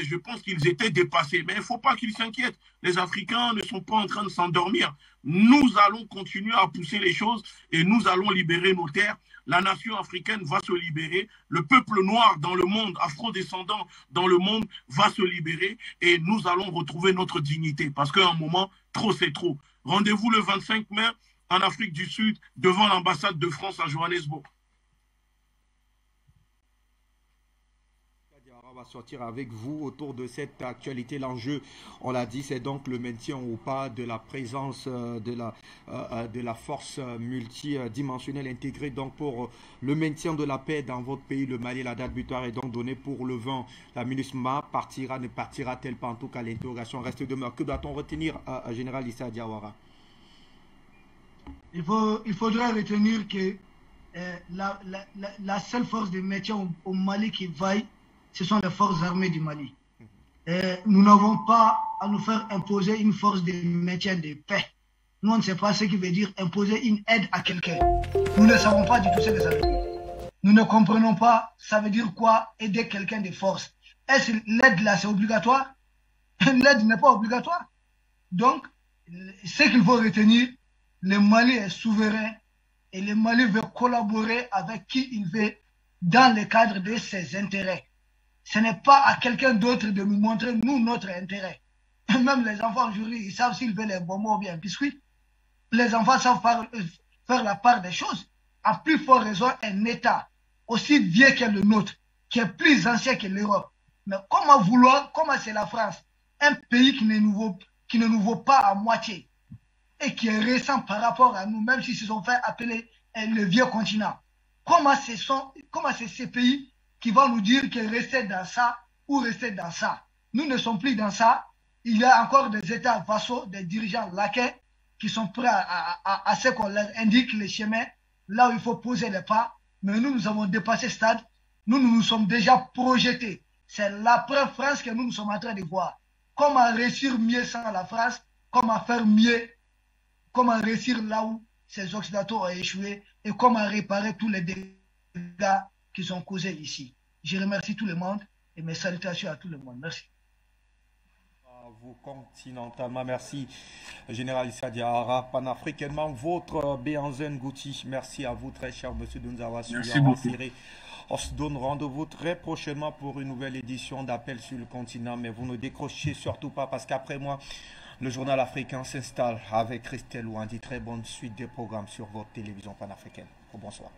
je pense qu'ils étaient dépassés. Mais il ne faut pas qu'ils s'inquiètent. Les Africains ne sont pas en train de s'endormir. Nous allons continuer à pousser les choses, et nous allons libérer nos terres. La nation africaine va se libérer. Le peuple noir dans le monde, afro-descendant dans le monde, va se libérer, et nous allons retrouver notre dignité. Parce qu'à un moment, trop c'est trop. Rendez-vous le 25 mai en Afrique du Sud, devant l'ambassade de France à Johannesburg. On va sortir avec vous autour de cette actualité. L'enjeu, on l'a dit, c'est donc le maintien ou pas de la présence de la force multidimensionnelle intégrée donc pour le maintien de la paix dans votre pays, le Mali. La date butoir est donc donnée pour le 20. La MINUSMA partira, ne partira-t-elle pas? En tout cas, l'interrogation reste demeure. Que doit-on retenir, Général Issa Diawara? Il faudra retenir que la seule force de maintien au Mali qui vaille, ce sont les forces armées du Mali. Nous n'avons pas à nous faire imposer une force de maintien de paix. Nous, on ne sait pas ce qui veut dire imposer une aide à quelqu'un. Nous ne savons pas du tout ce que ça veut dire. Nous ne comprenons pas, ça veut dire quoi aider quelqu'un de force. Est-ce que l'aide là, c'est obligatoire? L'aide n'est pas obligatoire. Donc, ce qu'il faut retenir, le Mali est souverain, et le Mali veut collaborer avec qui il veut dans le cadre de ses intérêts. Ce n'est pas à quelqu'un d'autre de nous montrer, nous, notre intérêt. Même les enfants aujourd'hui, ils savent s'ils veulent les bonbons ou bien biscuits. Les enfants savent faire la part des choses. À plus forte raison, un État aussi vieux que le nôtre, qui est plus ancien que l'Europe. Mais comment c'est la France, un pays qui ne nous vaut pas à moitié, et qui est récent par rapport à nous, même s'ils se sont fait appeler le vieux continent. Comment c'est ces pays qui vont nous dire que rester dans ça ou rester dans ça? Nous ne sommes plus dans ça. Il y a encore des États vassaux, des dirigeants laquais qui sont prêts à ce qu'on leur indique les chemins, là où il faut poser les pas. Mais nous avons dépassé ce stade. Nous sommes déjà projetés. C'est l'après-France que nous sommes en train de voir. Comment réussir mieux sans la France? Comment faire mieux? Comment réussir là où ces Occidentaux ont échoué? Et comment réparer tous les dégâts qui sont causés ici? Je remercie tout le monde et mes salutations à tout le monde. Merci. À vous continentalement, merci Général Issa Diawara. Panafricanement, votre Béhanzin Ngouti. Merci à vous très cher monsieur de nous avoir suivi. Merci beaucoup. On se donne rendez-vous très prochainement pour une nouvelle édition d'Appel sur le continent, mais vous ne décrochez surtout pas, parce qu'après moi, le journal africain s'installe avec Christelle Ouandi. Très bonne suite des programmes sur votre télévision panafricaine. Bonsoir.